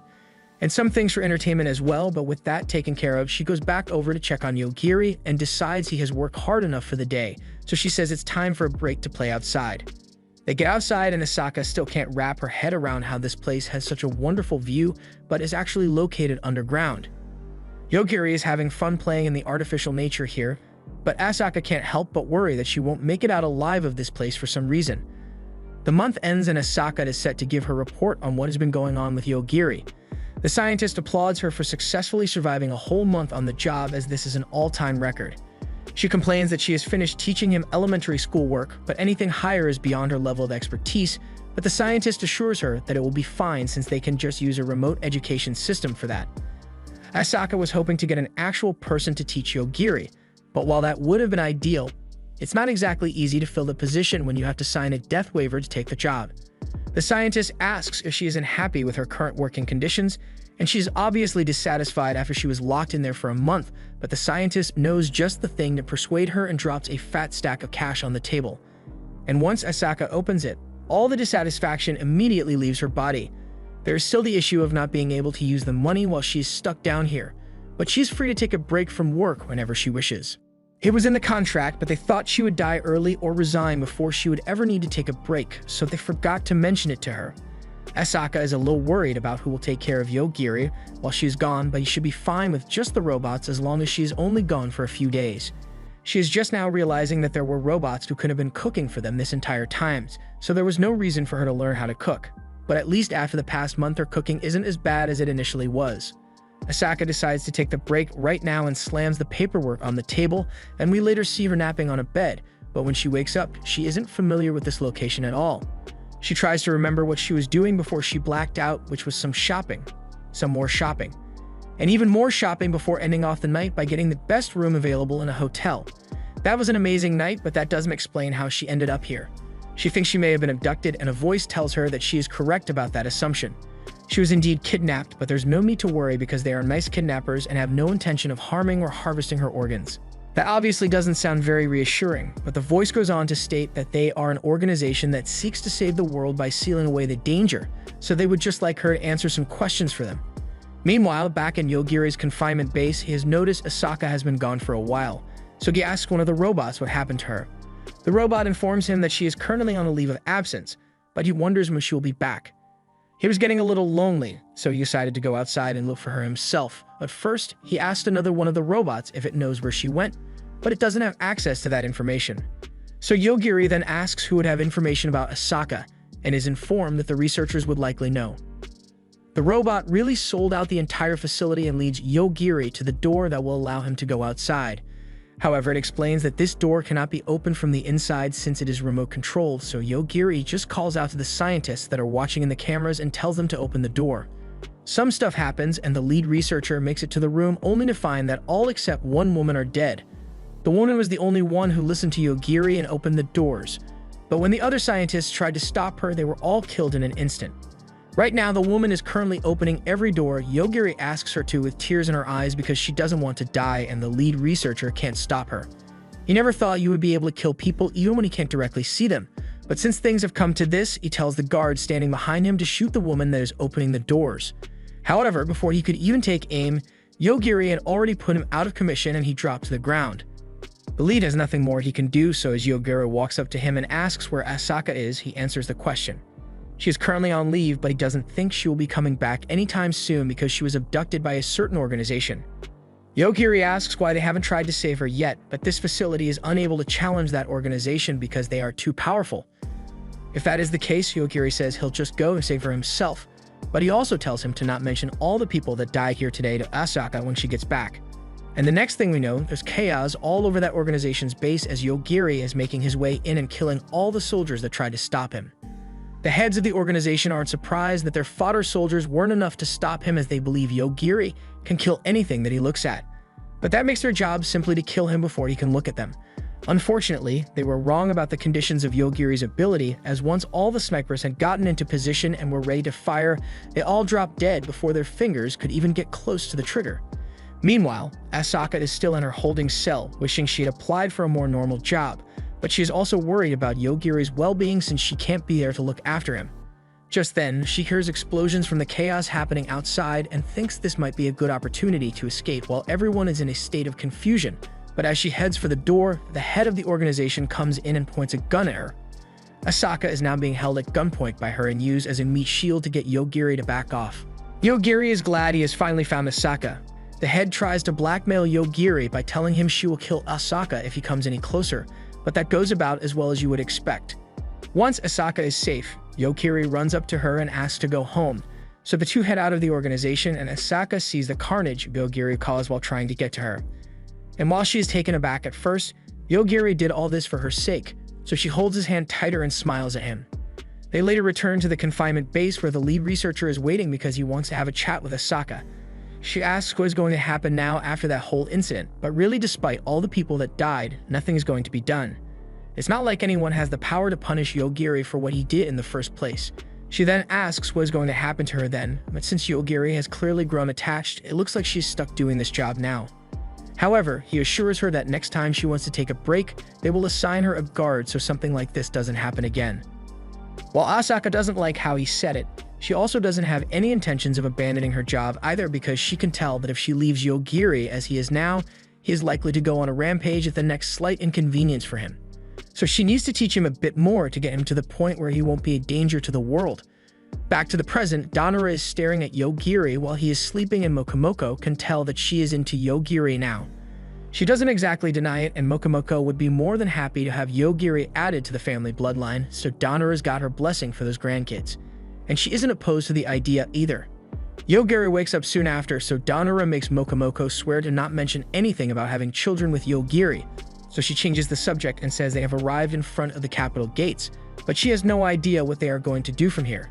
And some things for entertainment as well, but with that taken care of, she goes back over to check on Yogiri and decides he has worked hard enough for the day, so she says it's time for a break to play outside. They get outside and Asaka still can't wrap her head around how this place has such a wonderful view, but is actually located underground. Yogiri is having fun playing in the artificial nature here, but Asaka can't help but worry that she won't make it out alive of this place for some reason. The month ends and Asaka is set to give her report on what has been going on with Yogiri. The scientist applauds her for successfully surviving a whole month on the job, as this is an all-time record. She complains that she has finished teaching him elementary school work, but anything higher is beyond her level of expertise, but the scientist assures her that it will be fine since they can just use a remote education system for that. Asaka was hoping to get an actual person to teach Yogiri, but while that would have been ideal, it's not exactly easy to fill the position when you have to sign a death waiver to take the job. The scientist asks if she isn't happy with her current working conditions, and she's obviously dissatisfied after she was locked in there for a month, but the scientist knows just the thing to persuade her and drops a fat stack of cash on the table. And once Asaka opens it, all the dissatisfaction immediately leaves her body. There is still the issue of not being able to use the money while she's stuck down here, but she's free to take a break from work whenever she wishes. It was in the contract, but they thought she would die early or resign before she would ever need to take a break, so they forgot to mention it to her. Asaka is a little worried about who will take care of Yogiri while she's gone, but he should be fine with just the robots as long as she's only gone for a few days. She is just now realizing that there were robots who could have been cooking for them this entire time, so there was no reason for her to learn how to cook. But at least after the past month, her cooking isn't as bad as it initially was. Asaka decides to take the break right now and slams the paperwork on the table, and we later see her napping on a bed, but when she wakes up, she isn't familiar with this location at all. She tries to remember what she was doing before she blacked out, which was some shopping, some more shopping, and even more shopping before ending off the night by getting the best room available in a hotel. That was an amazing night, but that doesn't explain how she ended up here. She thinks she may have been abducted, and a voice tells her that she is correct about that assumption. She was indeed kidnapped, but there's no need to worry because they are nice kidnappers and have no intention of harming or harvesting her organs. That obviously doesn't sound very reassuring, but the voice goes on to state that they are an organization that seeks to save the world by sealing away the danger, so they would just like her to answer some questions for them. Meanwhile, back in Yogiri's confinement base, he has noticed Asaka has been gone for a while, so he asks one of the robots what happened to her. The robot informs him that she is currently on a leave of absence, but he wonders when she will be back. He was getting a little lonely, so he decided to go outside and look for her himself. But first, he asked another one of the robots if it knows where she went, but it doesn't have access to that information. So Yogiri then asks who would have information about Asaka, and is informed that the researchers would likely know. The robot really sold out the entire facility and leads Yogiri to the door that will allow him to go outside. However, it explains that this door cannot be opened from the inside since it is remote controlled, so Yogiri just calls out to the scientists that are watching in the cameras and tells them to open the door. Some stuff happens, and the lead researcher makes it to the room only to find that all except one woman are dead. The woman was the only one who listened to Yogiri and opened the doors, but when the other scientists tried to stop her, they were all killed in an instant. Right now, the woman is currently opening every door Yogiri asks her to with tears in her eyes because she doesn't want to die, and the lead researcher can't stop her. He never thought you would be able to kill people even when he can't directly see them, But since things have come to this, he tells the guard standing behind him to shoot the woman that is opening the doors. However, before he could even take aim, Yogiri had already put him out of commission and he dropped to the ground. The lead has nothing more he can do, so as Yogiri walks up to him and asks where Asaka is, he answers the question. She is currently on leave, but he doesn't think she will be coming back anytime soon because she was abducted by a certain organization. Yogiri asks why they haven't tried to save her yet, but this facility is unable to challenge that organization because they are too powerful. If that is the case, Yogiri says he'll just go and save her himself, but he also tells him to not mention all the people that died here today to Asaka when she gets back. And the next thing we know, there's chaos all over that organization's base as Yogiri is making his way in and killing all the soldiers that tried to stop him. The heads of the organization aren't surprised that their fodder soldiers weren't enough to stop him as they believe Yogiri can kill anything that he looks at. But that makes their job simply to kill him before he can look at them. Unfortunately, they were wrong about the conditions of Yogiri's ability, as once all the snipers had gotten into position and were ready to fire, they all dropped dead before their fingers could even get close to the trigger. Meanwhile, Asaka is still in her holding cell, wishing she had applied for a more normal job, but she is also worried about Yogiri's well-being since she can't be there to look after him. Just then, she hears explosions from the chaos happening outside and thinks this might be a good opportunity to escape while everyone is in a state of confusion. But as she heads for the door, the head of the organization comes in and points a gun at her. Asaka is now being held at gunpoint by her and used as a meat shield to get Yogiri to back off. Yogiri is glad he has finally found Asaka. The head tries to blackmail Yogiri by telling him she will kill Asaka if he comes any closer, but that goes about as well as you would expect. Once Asaka is safe, Yogiri runs up to her and asks to go home, so the two head out of the organization and Asaka sees the carnage Yogiri caused while trying to get to her. And while she is taken aback at first, Yogiri did all this for her sake, so she holds his hand tighter and smiles at him. They later return to the confinement base where the lead researcher is waiting because he wants to have a chat with Asaka. She asks what is going to happen now after that whole incident, but really despite all the people that died, nothing is going to be done. It's not like anyone has the power to punish Yogiri for what he did in the first place. She then asks what is going to happen to her then, but since Yogiri has clearly grown attached, it looks like she's stuck doing this job now. However, he assures her that next time she wants to take a break, they will assign her a guard so something like this doesn't happen again. While Asaka doesn't like how he said it, she also doesn't have any intentions of abandoning her job either because she can tell that if she leaves Yogiri as he is now, he is likely to go on a rampage at the next slight inconvenience for him. So she needs to teach him a bit more to get him to the point where he won't be a danger to the world. Back to the present, Danara is staring at Yogiri while he is sleeping and Mokomoko can tell that she is into Yogiri now. She doesn't exactly deny it, and Mokomoko would be more than happy to have Yogiri added to the family bloodline, so Danara's got her blessing for those grandkids. And she isn't opposed to the idea either. Yogiri wakes up soon after, so Danara makes Mokomoko swear to not mention anything about having children with Yogiri, so she changes the subject and says they have arrived in front of the capital gates, but she has no idea what they are going to do from here.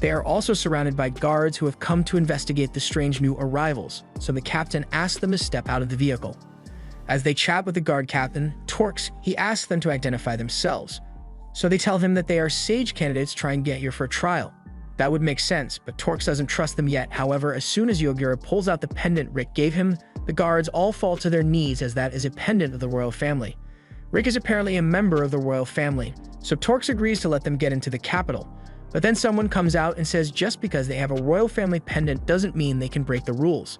They are also surrounded by guards who have come to investigate the strange new arrivals, so the captain asks them to step out of the vehicle. As they chat with the guard captain, Torx, he asks them to identify themselves. So they tell him that they are Sage candidates trying to get here for a trial. That would make sense, but Torx doesn't trust them yet. However, as soon as Yogiri pulls out the pendant Rick gave him, the guards all fall to their knees as that is a pendant of the royal family. Rick is apparently a member of the royal family, so Torx agrees to let them get into the capital. But then someone comes out and says just because they have a royal family pendant doesn't mean they can break the rules.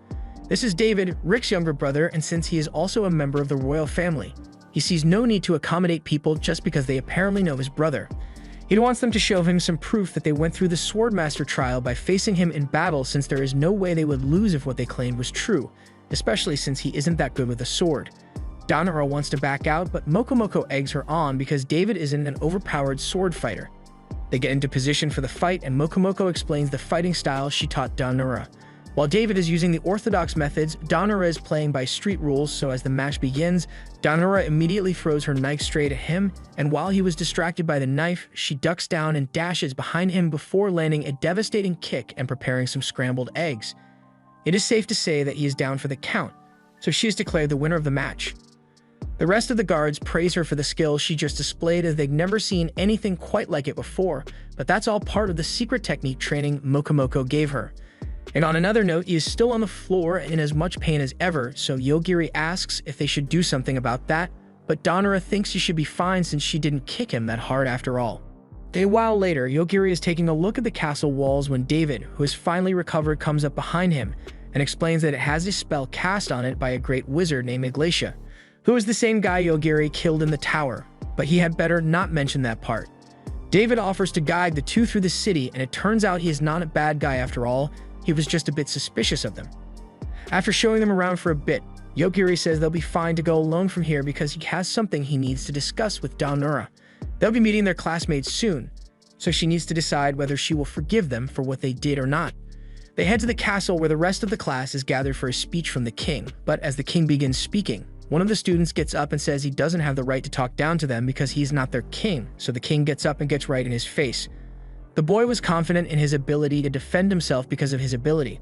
This is David, Rick's younger brother, and since he is also a member of the royal family, he sees no need to accommodate people just because they apparently know his brother. He wants them to show him some proof that they went through the Swordmaster trial by facing him in battle, since there is no way they would lose if what they claimed was true, especially since he isn't that good with a sword. Danara wants to back out, but Mokomoko eggs her on because David isn't an overpowered sword fighter. They get into position for the fight, and Mokomoko explains the fighting style she taught Danara. While David is using the orthodox methods, Danara is playing by street rules, so as the match begins, Danara immediately throws her knife straight at him, and while he was distracted by the knife, she ducks down and dashes behind him before landing a devastating kick and preparing some scrambled eggs. It is safe to say that he is down for the count, so she is declared the winner of the match. The rest of the guards praise her for the skill she just displayed as they've never seen anything quite like it before, but that's all part of the secret technique training Mokomoko gave her. And on another note, he is still on the floor in as much pain as ever, so Yogiri asks if they should do something about that, but Danara thinks he should be fine since she didn't kick him that hard after all. A while later, Yogiri is taking a look at the castle walls when David, who has finally recovered, comes up behind him and explains that it has a spell cast on it by a great wizard named Iglesia, who is the same guy Yogiri killed in the tower, but he had better not mention that part. David offers to guide the two through the city, and it turns out he is not a bad guy after all. He was just a bit suspicious of them. After showing them around for a bit, Yogiri says they'll be fine to go alone from here because he has something he needs to discuss with Daonura. They'll be meeting their classmates soon, so she needs to decide whether she will forgive them for what they did or not. They head to the castle where the rest of the class is gathered for a speech from the king, but as the king begins speaking, one of the students gets up and says he doesn't have the right to talk down to them because he's not their king, so the king gets up and gets right in his face. The boy was confident in his ability to defend himself because of his ability,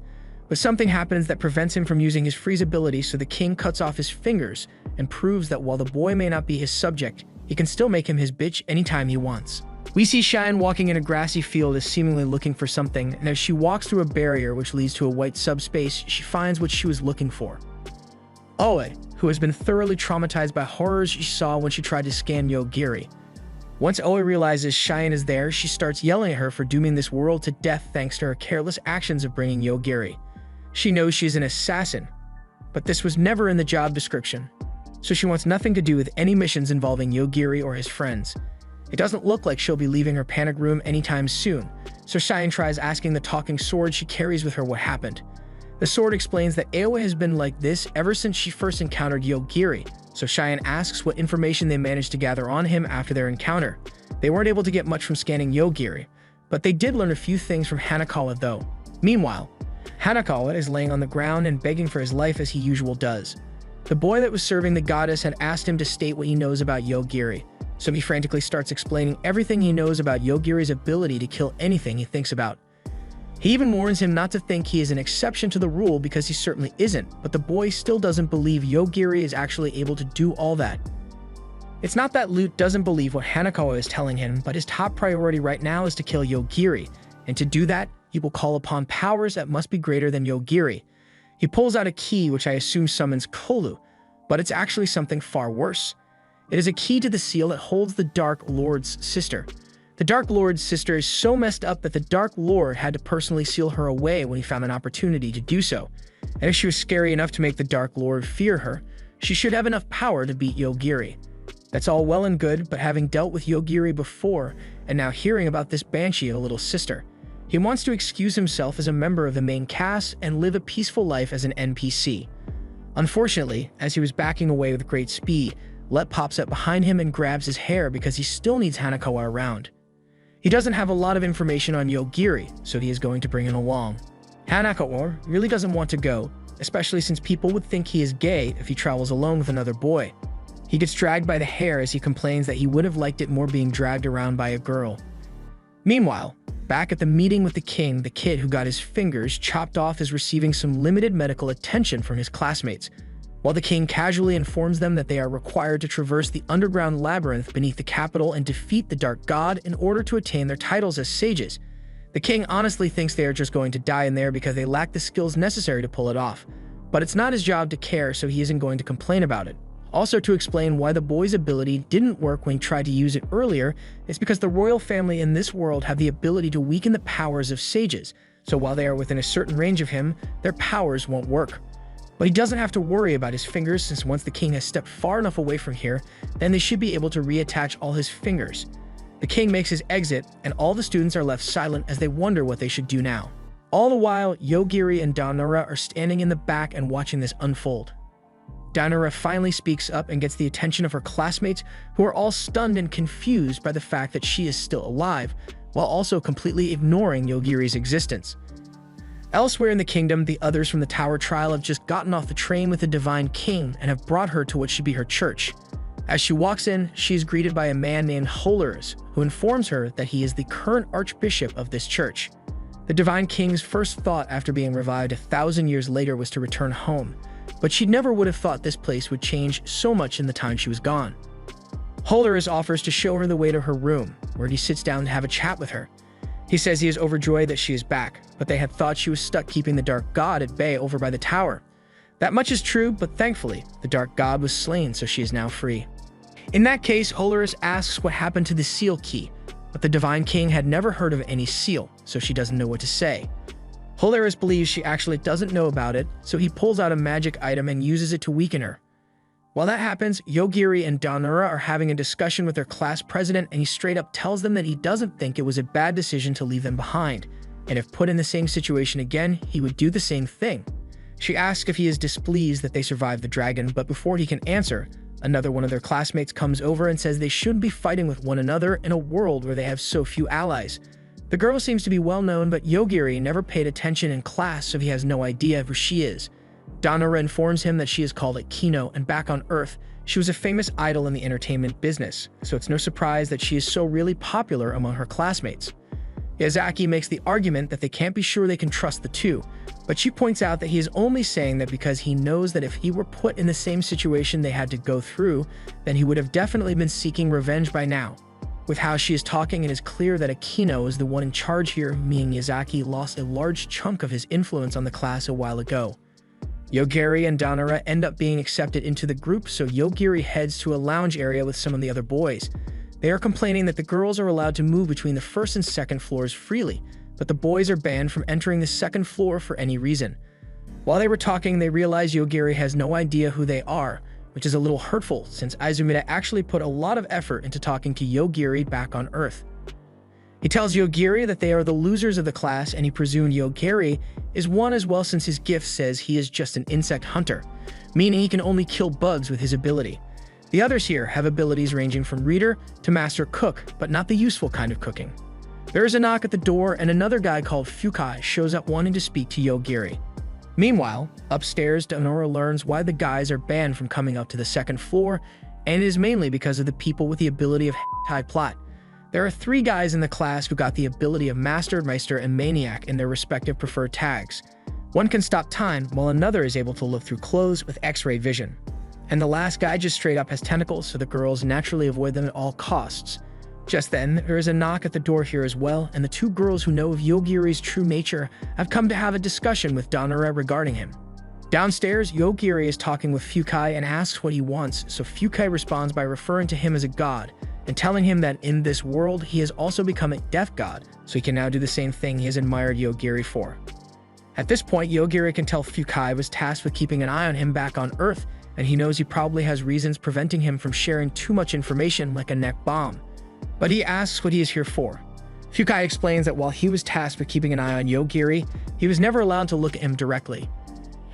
but something happens that prevents him from using his freeze ability, so the king cuts off his fingers and proves that while the boy may not be his subject, he can still make him his bitch anytime he wants. We see Cheyenne walking in a grassy field as seemingly looking for something, and as she walks through a barrier which leads to a white subspace, she finds what she was looking for. Oe, who has been thoroughly traumatized by horrors she saw when she tried to scan Yogiri. Once Oe realizes Cheyenne is there, she starts yelling at her for dooming this world to death thanks to her careless actions of bringing Yogiri. She knows she's an assassin, but this was never in the job description, so she wants nothing to do with any missions involving Yogiri or his friends. It doesn't look like she'll be leaving her panic room anytime soon, so Cheyenne tries asking the talking sword she carries with her what happened. The sword explains that Aoe has been like this ever since she first encountered Yogiri, so Cheyenne asks what information they managed to gather on him after their encounter. They weren't able to get much from scanning Yogiri, but they did learn a few things from Hanakawa though. Meanwhile, Hanakawa is laying on the ground and begging for his life as he usually does. The boy that was serving the goddess had asked him to state what he knows about Yogiri, so he frantically starts explaining everything he knows about Yogiri's ability to kill anything he thinks about. He even warns him not to think he is an exception to the rule because he certainly isn't, but the boy still doesn't believe Yogiri is actually able to do all that. It's not that Lute doesn't believe what Hanakawa is telling him, but his top priority right now is to kill Yogiri, and to do that, he will call upon powers that must be greater than Yogiri. He pulls out a key which I assume summons Kolu, but it's actually something far worse. It is a key to the seal that holds the Dark Lord's sister. The Dark Lord's sister is so messed up that the Dark Lord had to personally seal her away when he found an opportunity to do so. And if she was scary enough to make the Dark Lord fear her, she should have enough power to beat Yogiri. That's all well and good, but having dealt with Yogiri before, and now hearing about this banshee of a little sister, he wants to excuse himself as a member of the main cast and live a peaceful life as an NPC. Unfortunately, as he was backing away with great speed, Let pops up behind him and grabs his hair because he still needs Hanakawa around. He doesn't have a lot of information on Yogiri, so he is going to bring him along. Hanakawa really doesn't want to go, especially since people would think he is gay if he travels alone with another boy. He gets dragged by the hair as he complains that he would have liked it more being dragged around by a girl. Meanwhile, back at the meeting with the king, the kid who got his fingers chopped off is receiving some limited medical attention from his classmates, while the king casually informs them that they are required to traverse the underground labyrinth beneath the capital and defeat the Dark God in order to attain their titles as sages. The king honestly thinks they are just going to die in there because they lack the skills necessary to pull it off, but it's not his job to care, so he isn't going to complain about it. Also, to explain why the boy's ability didn't work when he tried to use it earlier, is because the royal family in this world have the ability to weaken the powers of sages, so while they are within a certain range of him, their powers won't work. But he doesn't have to worry about his fingers, since once the king has stepped far enough away from here, then they should be able to reattach all his fingers. The king makes his exit, and all the students are left silent as they wonder what they should do now. All the while, Yogiri and Daonura are standing in the back and watching this unfold. Daonura finally speaks up and gets the attention of her classmates, who are all stunned and confused by the fact that she is still alive, while also completely ignoring Yogiri's existence. Elsewhere in the kingdom, the others from the Tower Trial have just gotten off the train with the Divine King and have brought her to what should be her church. As she walks in, she is greeted by a man named Holers, who informs her that he is the current archbishop of this church. The Divine King's first thought after being revived 1,000 years later was to return home, but she never would have thought this place would change so much in the time she was gone. Holers offers to show her the way to her room, where he sits down to have a chat with her. He says he is overjoyed that she is back, but they had thought she was stuck keeping the Dark God at bay over by the tower. That much is true, but thankfully, the Dark God was slain, so she is now free. In that case, Holers asks what happened to the seal key, but the Divine King had never heard of any seal, so she doesn't know what to say. Holaris believes she actually doesn't know about it, so he pulls out a magic item and uses it to weaken her. While that happens, Yogiri and Danura are having a discussion with their class president, and he straight up tells them that he doesn't think it was a bad decision to leave them behind, and if put in the same situation again, he would do the same thing. She asks if he is displeased that they survived the dragon, but before he can answer, another one of their classmates comes over and says they shouldn't be fighting with one another in a world where they have so few allies. The girl seems to be well known, but Yogiri never paid attention in class, so he has no idea who she is. Danura informs him that she is called Akino, and back on Earth, she was a famous idol in the entertainment business, so it's no surprise that she is so really popular among her classmates. Yazaki makes the argument that they can't be sure they can trust the two, but she points out that he is only saying that because he knows that if he were put in the same situation they had to go through, then he would have definitely been seeking revenge by now. With how she is talking, it is clear that Akino is the one in charge here, meaning Yazaki lost a large chunk of his influence on the class a while ago. Yogiri and Danura end up being accepted into the group, so Yogiri heads to a lounge area with some of the other boys. They are complaining that the girls are allowed to move between the first and second floors freely, but the boys are banned from entering the second floor for any reason. While they were talking, they realize Yogiri has no idea who they are, which is a little hurtful since Izumida actually put a lot of effort into talking to Yogiri back on Earth. He tells Yogiri that they are the losers of the class, and he presumed Yogiri is one as well since his gift says he is just an insect hunter, meaning he can only kill bugs with his ability. The others here have abilities ranging from reader to master cook, but not the useful kind of cooking. There is a knock at the door, and another guy called Fukai shows up wanting to speak to Yogiri. Meanwhile, upstairs, Danura learns why the guys are banned from coming up to the second floor, and it is mainly because of the people with the ability of hentai plot. There are 3 guys in the class who got the ability of Master, Meister, and Maniac in their respective preferred tags. One can stop time, while another is able to look through clothes with X-ray vision. And the last guy just straight up has tentacles, so the girls naturally avoid them at all costs. Just then, there is a knock at the door here as well, and the 2 girls who know of Yogiri's true nature have come to have a discussion with Danura regarding him. Downstairs, Yogiri is talking with Fukai and asks what he wants, so Fukai responds by referring to him as a god, and telling him that in this world he has also become a death god, so he can now do the same thing he has admired Yogiri for. At this point, Yogiri can tell Fukai was tasked with keeping an eye on him back on Earth, and he knows he probably has reasons preventing him from sharing too much information like a neck bomb. But he asks what he is here for. Fukai explains that while he was tasked with keeping an eye on Yogiri, he was never allowed to look at him directly.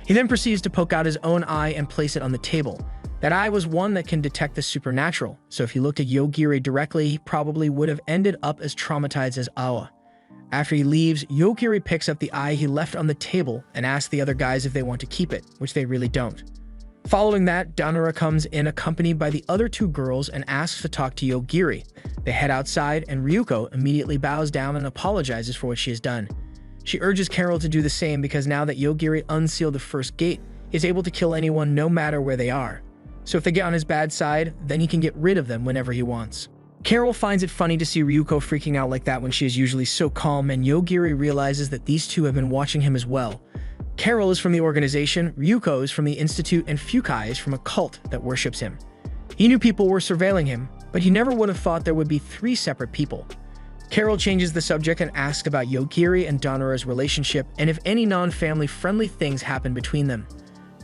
He then proceeds to poke out his own eye and place it on the table. That eye was one that can detect the supernatural, so if he looked at Yogiri directly, he probably would have ended up as traumatized as Awa. After he leaves, Yogiri picks up the eye he left on the table and asks the other guys if they want to keep it, which they really don't. Following that, Danura comes in accompanied by the other 2 girls and asks to talk to Yogiri. They head outside, and Ryuko immediately bows down and apologizes for what she has done. She urges Carol to do the same because now that Yogiri unsealed the first gate, he is able to kill anyone no matter where they are. So if they get on his bad side, then he can get rid of them whenever he wants. Carol finds it funny to see Ryuko freaking out like that when she is usually so calm, and Yogiri realizes that these 2 have been watching him as well. Carol is from the organization, Ryuko is from the institute, and Fukai is from a cult that worships him. He knew people were surveilling him, but he never would have thought there would be 3 separate people. Carol changes the subject and asks about Yogiri and Danura's relationship and if any non-family friendly things happen between them.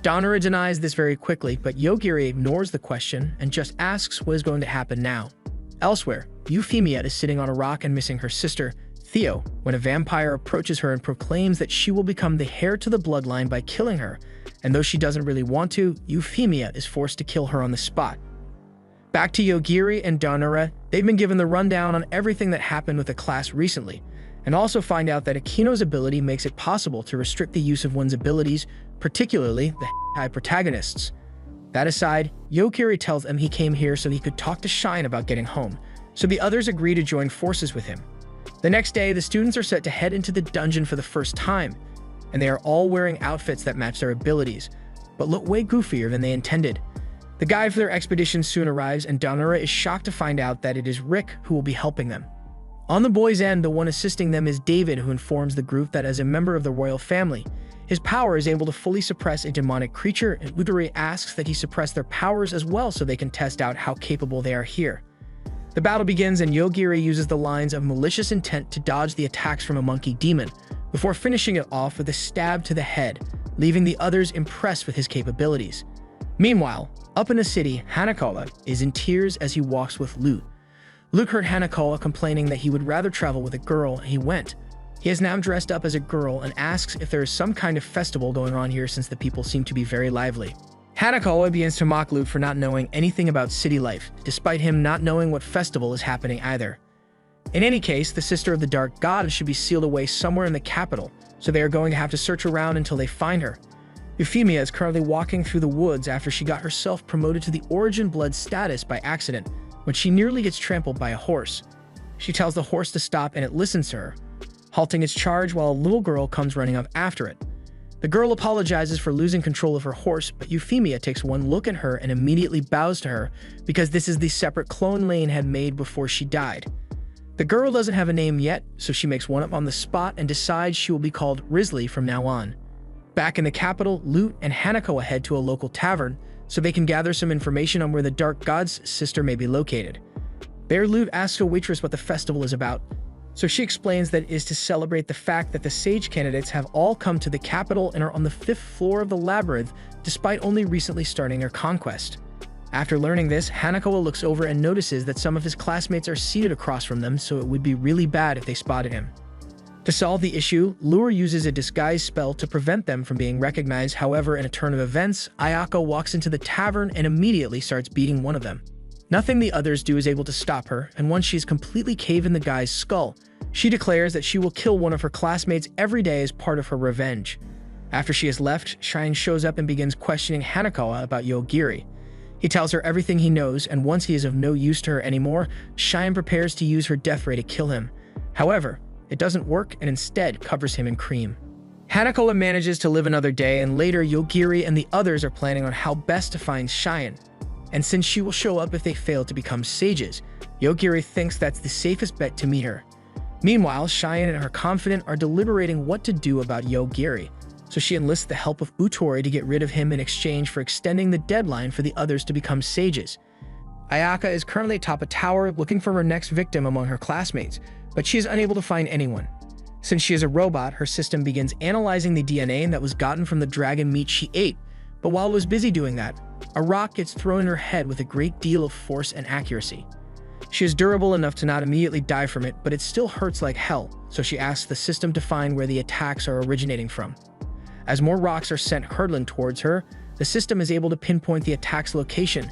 Danura denies this very quickly, but Yogiri ignores the question and just asks what is going to happen now. Elsewhere, Euphemia is sitting on a rock and missing her sister, Theo, when a vampire approaches her and proclaims that she will become the heir to the bloodline by killing her, and though she doesn't really want to, Euphemia is forced to kill her on the spot. Back to Yogiri and Danura, they've been given the rundown on everything that happened with the class recently, and also find out that Akino's ability makes it possible to restrict the use of one's abilities, particularly the hentai protagonists. That aside, Yogiri tells them he came here so he could talk to Shine about getting home, so the others agree to join forces with him. The next day, the students are set to head into the dungeon for the first time, and they are all wearing outfits that match their abilities, but look way goofier than they intended. The guide for their expedition soon arrives, and Danura is shocked to find out that it is Rick who will be helping them. On the boys' end, the one assisting them is David, who informs the group that as a member of the royal family, his power is able to fully suppress a demonic creature, and Udari asks that he suppress their powers as well so they can test out how capable they are here. The battle begins and Yogiri uses the lines of malicious intent to dodge the attacks from a monkey demon, before finishing it off with a stab to the head, leaving the others impressed with his capabilities. Meanwhile, up in the city, Hanakawa is in tears as he walks with Lute. Luke heard Hanakawa complaining that he would rather travel with a girl, and he went. He is now dressed up as a girl and asks if there is some kind of festival going on here since the people seem to be very lively. Hanakawa begins to mock Lute for not knowing anything about city life, despite him not knowing what festival is happening either. In any case, the sister of the Dark God should be sealed away somewhere in the capital, so they are going to have to search around until they find her. Euphemia is currently walking through the woods after she got herself promoted to the Origin Blood status by accident, when she nearly gets trampled by a horse. She tells the horse to stop and it listens to her, halting its charge while a little girl comes running up after it. The girl apologizes for losing control of her horse, but Euphemia takes one look at her and immediately bows to her because this is the separate clone Lane had made before she died. The girl doesn't have a name yet, so she makes one up on the spot and decides she will be called Risley from now on. Back in the capital, Lute and Hanako head to a local tavern so they can gather some information on where the Dark God's sister may be located. There, Lute asks a waitress what the festival is about, so she explains that it is to celebrate the fact that the Sage candidates have all come to the capital and are on the 5th floor of the labyrinth despite only recently starting their conquest. After learning this, Hanako looks over and notices that some of his classmates are seated across from them, so it would be really bad if they spotted him. To solve the issue, Lure uses a disguise spell to prevent them from being recognized. However, in a turn of events, Ayako walks into the tavern and immediately starts beating one of them. Nothing the others do is able to stop her, and once she's completely caved in the guy's skull, she declares that she will kill one of her classmates every day as part of her revenge. After she has left, Shine shows up and begins questioning Hanakawa about Yogiri. He tells her everything he knows, and once he is of no use to her anymore, Shine prepares to use her death ray to kill him. However, it doesn't work and instead covers him in cream. Hanako manages to live another day, and later Yogiri and the others are planning on how best to find Shine. And since she will show up if they fail to become sages, Yogiri thinks that's the safest bet to meet her. Meanwhile, Cheyenne and her confidant are deliberating what to do about Yogiri, so she enlists the help of Utori to get rid of him in exchange for extending the deadline for the others to become sages. Ayaka is currently atop a tower looking for her next victim among her classmates, but she is unable to find anyone. Since she is a robot, her system begins analyzing the DNA that was gotten from the dragon meat she ate, but while it was busy doing that, a rock gets thrown in her head with a great deal of force and accuracy. She is durable enough to not immediately die from it, but it still hurts like hell, so she asks the system to find where the attacks are originating from. As more rocks are sent hurtling towards her, the system is able to pinpoint the attack's location,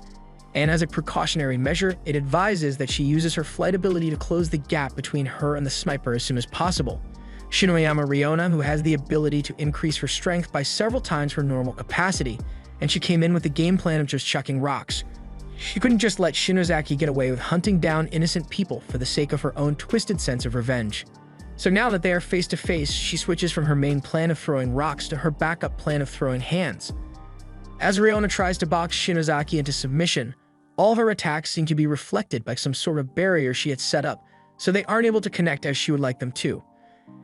and as a precautionary measure, it advises that she uses her flight ability to close the gap between her and the sniper as soon as possible. Shinoyama Riona, who has the ability to increase her strength by several times her normal capacity, and she came in with the game plan of just chucking rocks. She couldn't just let Shinozaki get away with hunting down innocent people for the sake of her own twisted sense of revenge. So now that they are face to face, she switches from her main plan of throwing rocks to her backup plan of throwing hands. As Riona tries to box Shinozaki into submission, all of her attacks seem to be reflected by some sort of barrier she had set up, so they aren't able to connect as she would like them to.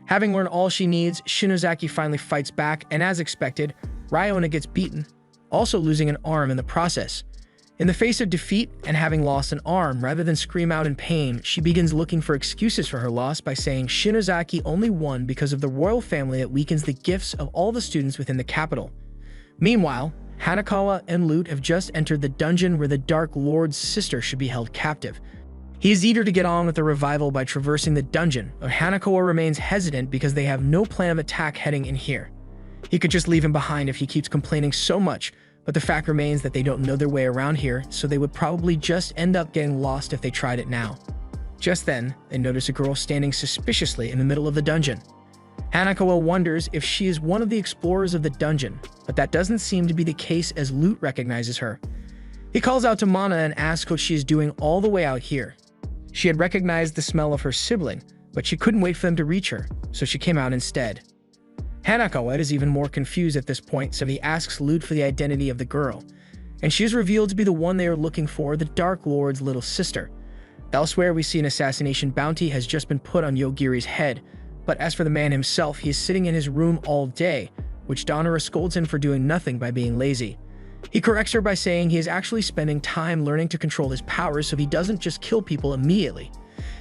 Having learned all she needs, Shinozaki finally fights back, and as expected, Riona gets beaten, also losing an arm in the process. In the face of defeat and having lost an arm, rather than scream out in pain, she begins looking for excuses for her loss by saying Shinozaki only won because of the royal family that weakens the gifts of all the students within the capital. Meanwhile, Hanakawa and Lute have just entered the dungeon where the Dark Lord's sister should be held captive. He is eager to get on with the revival by traversing the dungeon, but Hanakawa remains hesitant because they have no plan of attack heading in here. He could just leave him behind if he keeps complaining so much, but the fact remains that they don't know their way around here, so they would probably just end up getting lost if they tried it now. Just then, they notice a girl standing suspiciously in the middle of the dungeon. Hanakawa wonders if she is one of the explorers of the dungeon, but that doesn't seem to be the case as Lute recognizes her. He calls out to Mana and asks what she is doing all the way out here. She had recognized the smell of her sibling, but she couldn't wait for them to reach her, so she came out instead. Hanakawa is even more confused at this point, so he asks Lute for the identity of the girl, and she is revealed to be the one they are looking for, the Dark Lord's little sister. Elsewhere, we see an assassination bounty has just been put on Yogiri's head, but as for the man himself, he is sitting in his room all day, which Donora scolds him for doing nothing by being lazy. He corrects her by saying he is actually spending time learning to control his powers so he doesn't just kill people immediately,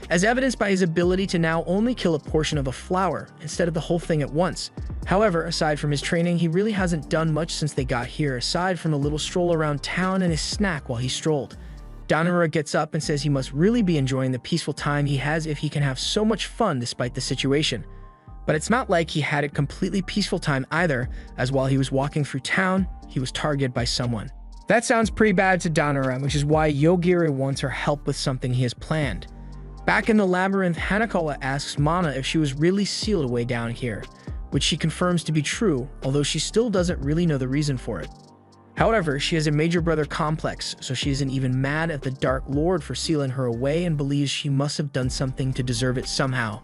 as evidenced by his ability to now only kill a portion of a flower instead of the whole thing at once. However, aside from his training, he really hasn't done much since they got here, aside from a little stroll around town and his snack while he strolled. Danora gets up and says he must really be enjoying the peaceful time he has if he can have so much fun despite the situation. But it's not like he had a completely peaceful time either, as while he was walking through town, he was targeted by someone. That sounds pretty bad to Danora, which is why Yogiri wants her help with something he has planned. Back in the labyrinth, Hanakawa asks Mana if she was really sealed away down here, which she confirms to be true, although she still doesn't really know the reason for it. However, she has a major brother complex, so she isn't even mad at the Dark Lord for sealing her away and believes she must have done something to deserve it somehow.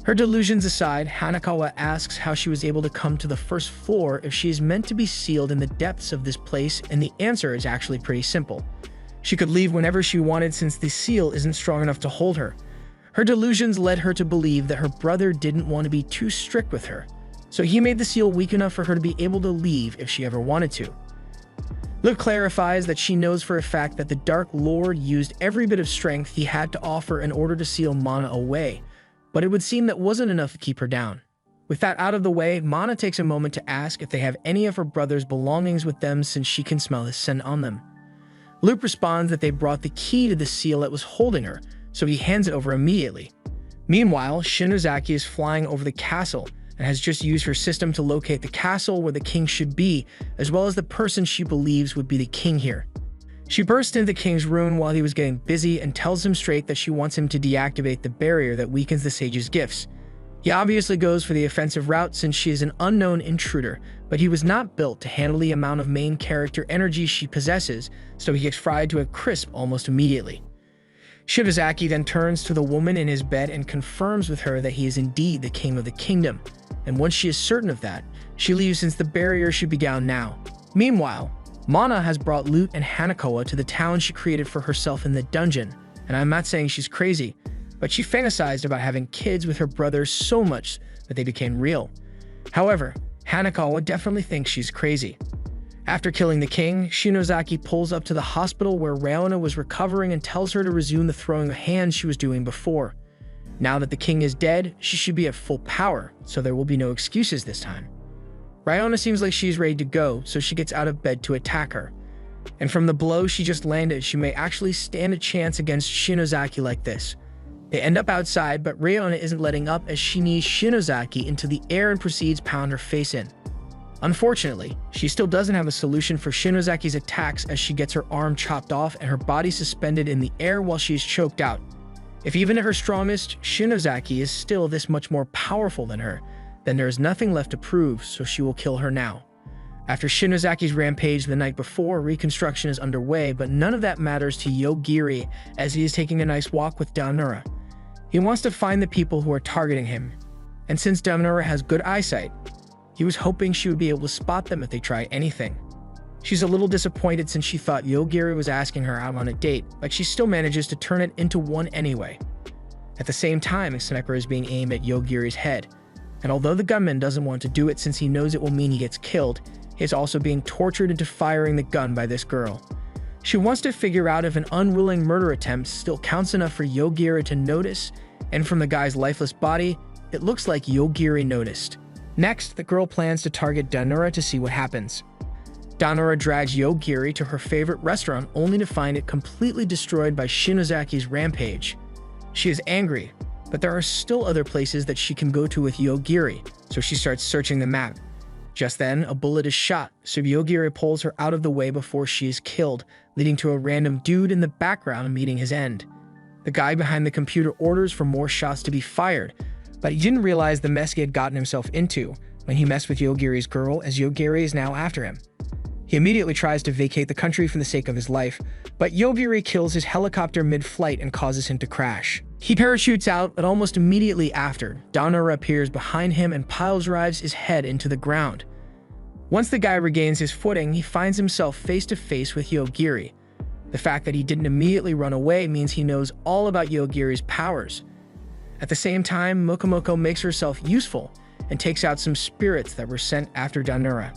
Her delusions aside, Hanakawa asks how she was able to come to the first floor if she is meant to be sealed in the depths of this place, and the answer is actually pretty simple. She could leave whenever she wanted since the seal isn't strong enough to hold her. Her delusions led her to believe that her brother didn't want to be too strict with her, so he made the seal weak enough for her to be able to leave if she ever wanted to. Luke clarifies that she knows for a fact that the Dark Lord used every bit of strength he had to offer in order to seal Mana away, but it would seem that wasn't enough to keep her down. With that out of the way, Mana takes a moment to ask if they have any of her brother's belongings with them since she can smell his scent on them. Luke responds that they brought the key to the seal that was holding her, so he hands it over immediately. Meanwhile, Shinozaki is flying over the castle and has just used her system to locate the castle where the king should be, as well as the person she believes would be the king here. She bursts into the king's room while he was getting busy and tells him straight that she wants him to deactivate the barrier that weakens the sage's gifts. He obviously goes for the offensive route since she is an unknown intruder, but he was not built to handle the amount of main character energy she possesses, so he gets fried to a crisp almost immediately. Shibazaki then turns to the woman in his bed and confirms with her that he is indeed the king of the kingdom, and once she is certain of that, she leaves since the barrier should be down now. Meanwhile, Mana has brought Lute and Hanakawa to the town she created for herself in the dungeon, and I'm not saying she's crazy, but she fantasized about having kids with her brothers so much that they became real. However, Hanakawa definitely thinks she's crazy. After killing the king, Shinozaki pulls up to the hospital where Ryona was recovering and tells her to resume the throwing of hands she was doing before. Now that the king is dead, she should be at full power, so there will be no excuses this time. Ryona seems like she's ready to go, so she gets out of bed to attack her. And from the blow she just landed, she may actually stand a chance against Shinozaki like this. They end up outside, but Ryona isn't letting up as she knees Shinozaki into the air and proceeds to pound her face in. Unfortunately, she still doesn't have a solution for Shinozaki's attacks as she gets her arm chopped off and her body suspended in the air while she is choked out. If even at her strongest, Shinozaki is still this much more powerful than her, then there is nothing left to prove, so she will kill her now. After Shinozaki's rampage the night before, reconstruction is underway, but none of that matters to Yogiri as he is taking a nice walk with Danura. He wants to find the people who are targeting him, and since Danura has good eyesight, he was hoping she would be able to spot them if they try anything. She's a little disappointed since she thought Yogiri was asking her out on a date, but she still manages to turn it into one anyway. At the same time, a sniper is being aimed at Yogiri's head, and although the gunman doesn't want to do it since he knows it will mean he gets killed, he is also being tortured into firing the gun by this girl. She wants to figure out if an unwilling murder attempt still counts enough for Yogiri to notice, and from the guy's lifeless body, it looks like Yogiri noticed. Next, the girl plans to target Danura to see what happens. Danura drags Yogiri to her favorite restaurant only to find it completely destroyed by Shinozaki's rampage. She is angry, but there are still other places that she can go to with Yogiri, so she starts searching the map. Just then, a bullet is shot, so Yogiri pulls her out of the way before she is killed, leading to a random dude in the background meeting his end. The guy behind the computer orders for more shots to be fired, but he didn't realize the mess he had gotten himself into when he messed with Yogiri's girl, as Yogiri is now after him. He immediately tries to vacate the country for the sake of his life, but Yogiri kills his helicopter mid-flight and causes him to crash. He parachutes out, but almost immediately after, Danura appears behind him and pile-drives his head into the ground. Once the guy regains his footing, he finds himself face-to-face with Yogiri. The fact that he didn't immediately run away means he knows all about Yogiri's powers. At the same time, Mokomoko makes herself useful and takes out some spirits that were sent after Danura.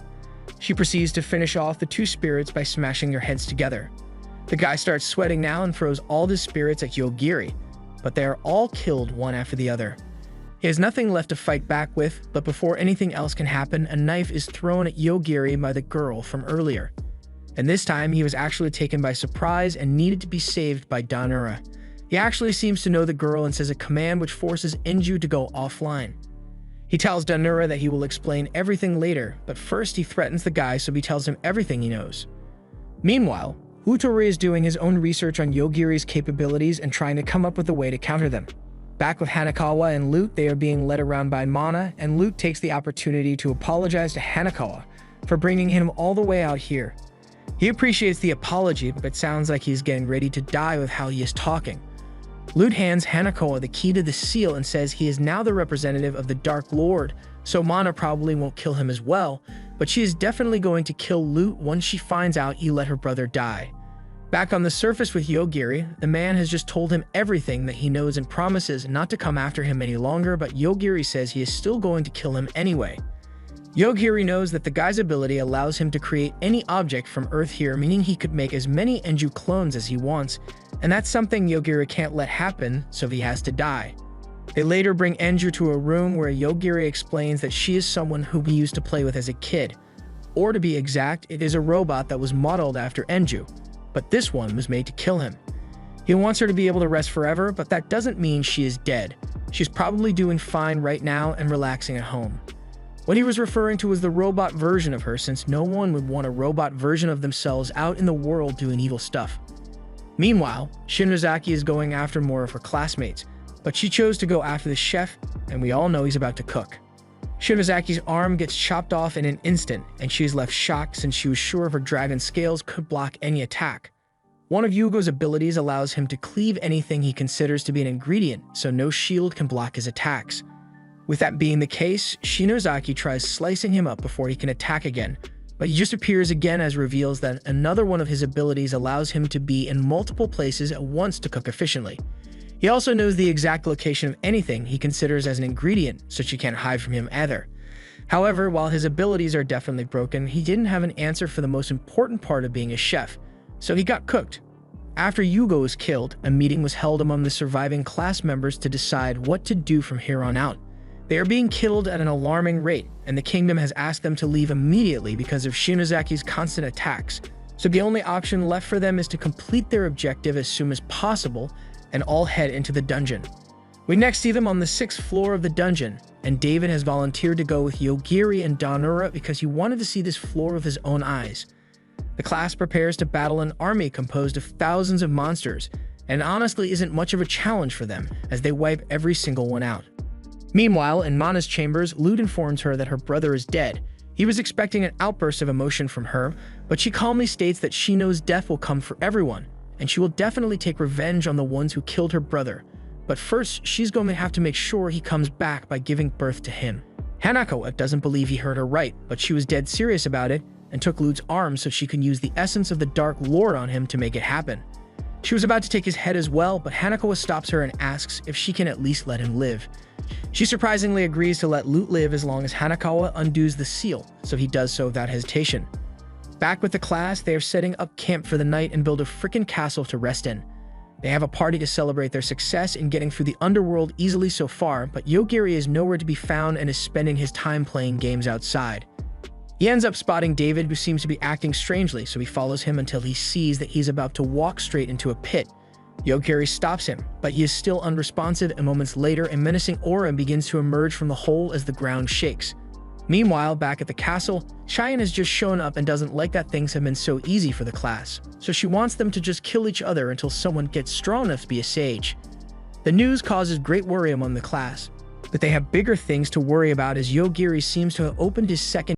She proceeds to finish off the two spirits by smashing their heads together. The guy starts sweating now and throws all his spirits at Yogiri, but they are all killed one after the other. He has nothing left to fight back with, but before anything else can happen, a knife is thrown at Yogiri by the girl from earlier. And this time, he was actually taken by surprise and needed to be saved by Danura. He actually seems to know the girl and says a command which forces Enju to go offline. He tells Danura that he will explain everything later, but first he threatens the guy, so he tells him everything he knows. Meanwhile, Utori is doing his own research on Yogiri's capabilities and trying to come up with a way to counter them. Back with Hanakawa and Lute, they are being led around by Mana, and Lute takes the opportunity to apologize to Hanakawa for bringing him all the way out here. He appreciates the apology, but it sounds like he's getting ready to die with how he is talking. Lute hands Hanakawa the key to the seal and says he is now the representative of the Dark Lord, so Mana probably won't kill him as well, but she is definitely going to kill Lute once she finds out he let her brother die. Back on the surface with Yogiri, the man has just told him everything that he knows and promises not to come after him any longer, but Yogiri says he is still going to kill him anyway. Yogiri knows that the guy's ability allows him to create any object from Earth here, meaning he could make as many Enju clones as he wants, and that's something Yogiri can't let happen, so he has to die. They later bring Enju to a room where Yogiri explains that she is someone who he used to play with as a kid. Or to be exact, it is a robot that was modeled after Enju, but this one was made to kill him. He wants her to be able to rest forever, but that doesn't mean she is dead. She's probably doing fine right now and relaxing at home. What he was referring to was the robot version of her, since no one would want a robot version of themselves out in the world doing evil stuff. Meanwhile, Shinozaki is going after more of her classmates, but she chose to go after the chef, and we all know he's about to cook. Shinozaki's arm gets chopped off in an instant, and she is left shocked since she was sure her dragon scales could block any attack. One of Yugo's abilities allows him to cleave anything he considers to be an ingredient, so no shield can block his attacks. With that being the case, Shinozaki tries slicing him up before he can attack again, but he just appears again as reveals that another one of his abilities allows him to be in multiple places at once to cook efficiently. He also knows the exact location of anything he considers as an ingredient, so she can't hide from him either. However, while his abilities are definitely broken, he didn't have an answer for the most important part of being a chef, so he got cooked. After Yugo was killed, a meeting was held among the surviving class members to decide what to do from here on out. They are being killed at an alarming rate, and the kingdom has asked them to leave immediately because of Shinozaki's constant attacks, so the only option left for them is to complete their objective as soon as possible and all head into the dungeon. We next see them on the 6th floor of the dungeon, and David has volunteered to go with Yogiri and Danura because he wanted to see this floor with his own eyes. The class prepares to battle an army composed of thousands of monsters, and honestly isn't much of a challenge for them, as they wipe every single one out. Meanwhile, in Mana's chambers, Lute informs her that her brother is dead. He was expecting an outburst of emotion from her, but she calmly states that she knows death will come for everyone, and she will definitely take revenge on the ones who killed her brother. But first, she's going to have to make sure he comes back by giving birth to him. Hanakawa doesn't believe he heard her right, but she was dead serious about it and took Lute's arm so she can use the essence of the Dark Lord on him to make it happen. She was about to take his head as well, but Hanakawa stops her and asks if she can at least let him live. She surprisingly agrees to let Lute live as long as Hanakawa undoes the seal, so he does so without hesitation. Back with the class, they are setting up camp for the night and build a frickin' castle to rest in. They have a party to celebrate their success in getting through the underworld easily so far, but Yogiri is nowhere to be found and is spending his time playing games outside. He ends up spotting David, who seems to be acting strangely, so he follows him until he sees that he's about to walk straight into a pit. Yogiri stops him, but he is still unresponsive, and moments later, a menacing aura begins to emerge from the hole as the ground shakes. Meanwhile, back at the castle, Cheyenne has just shown up and doesn't like that things have been so easy for the class, so she wants them to just kill each other until someone gets strong enough to be a sage. The news causes great worry among the class, but they have bigger things to worry about as Yogiri seems to have opened his second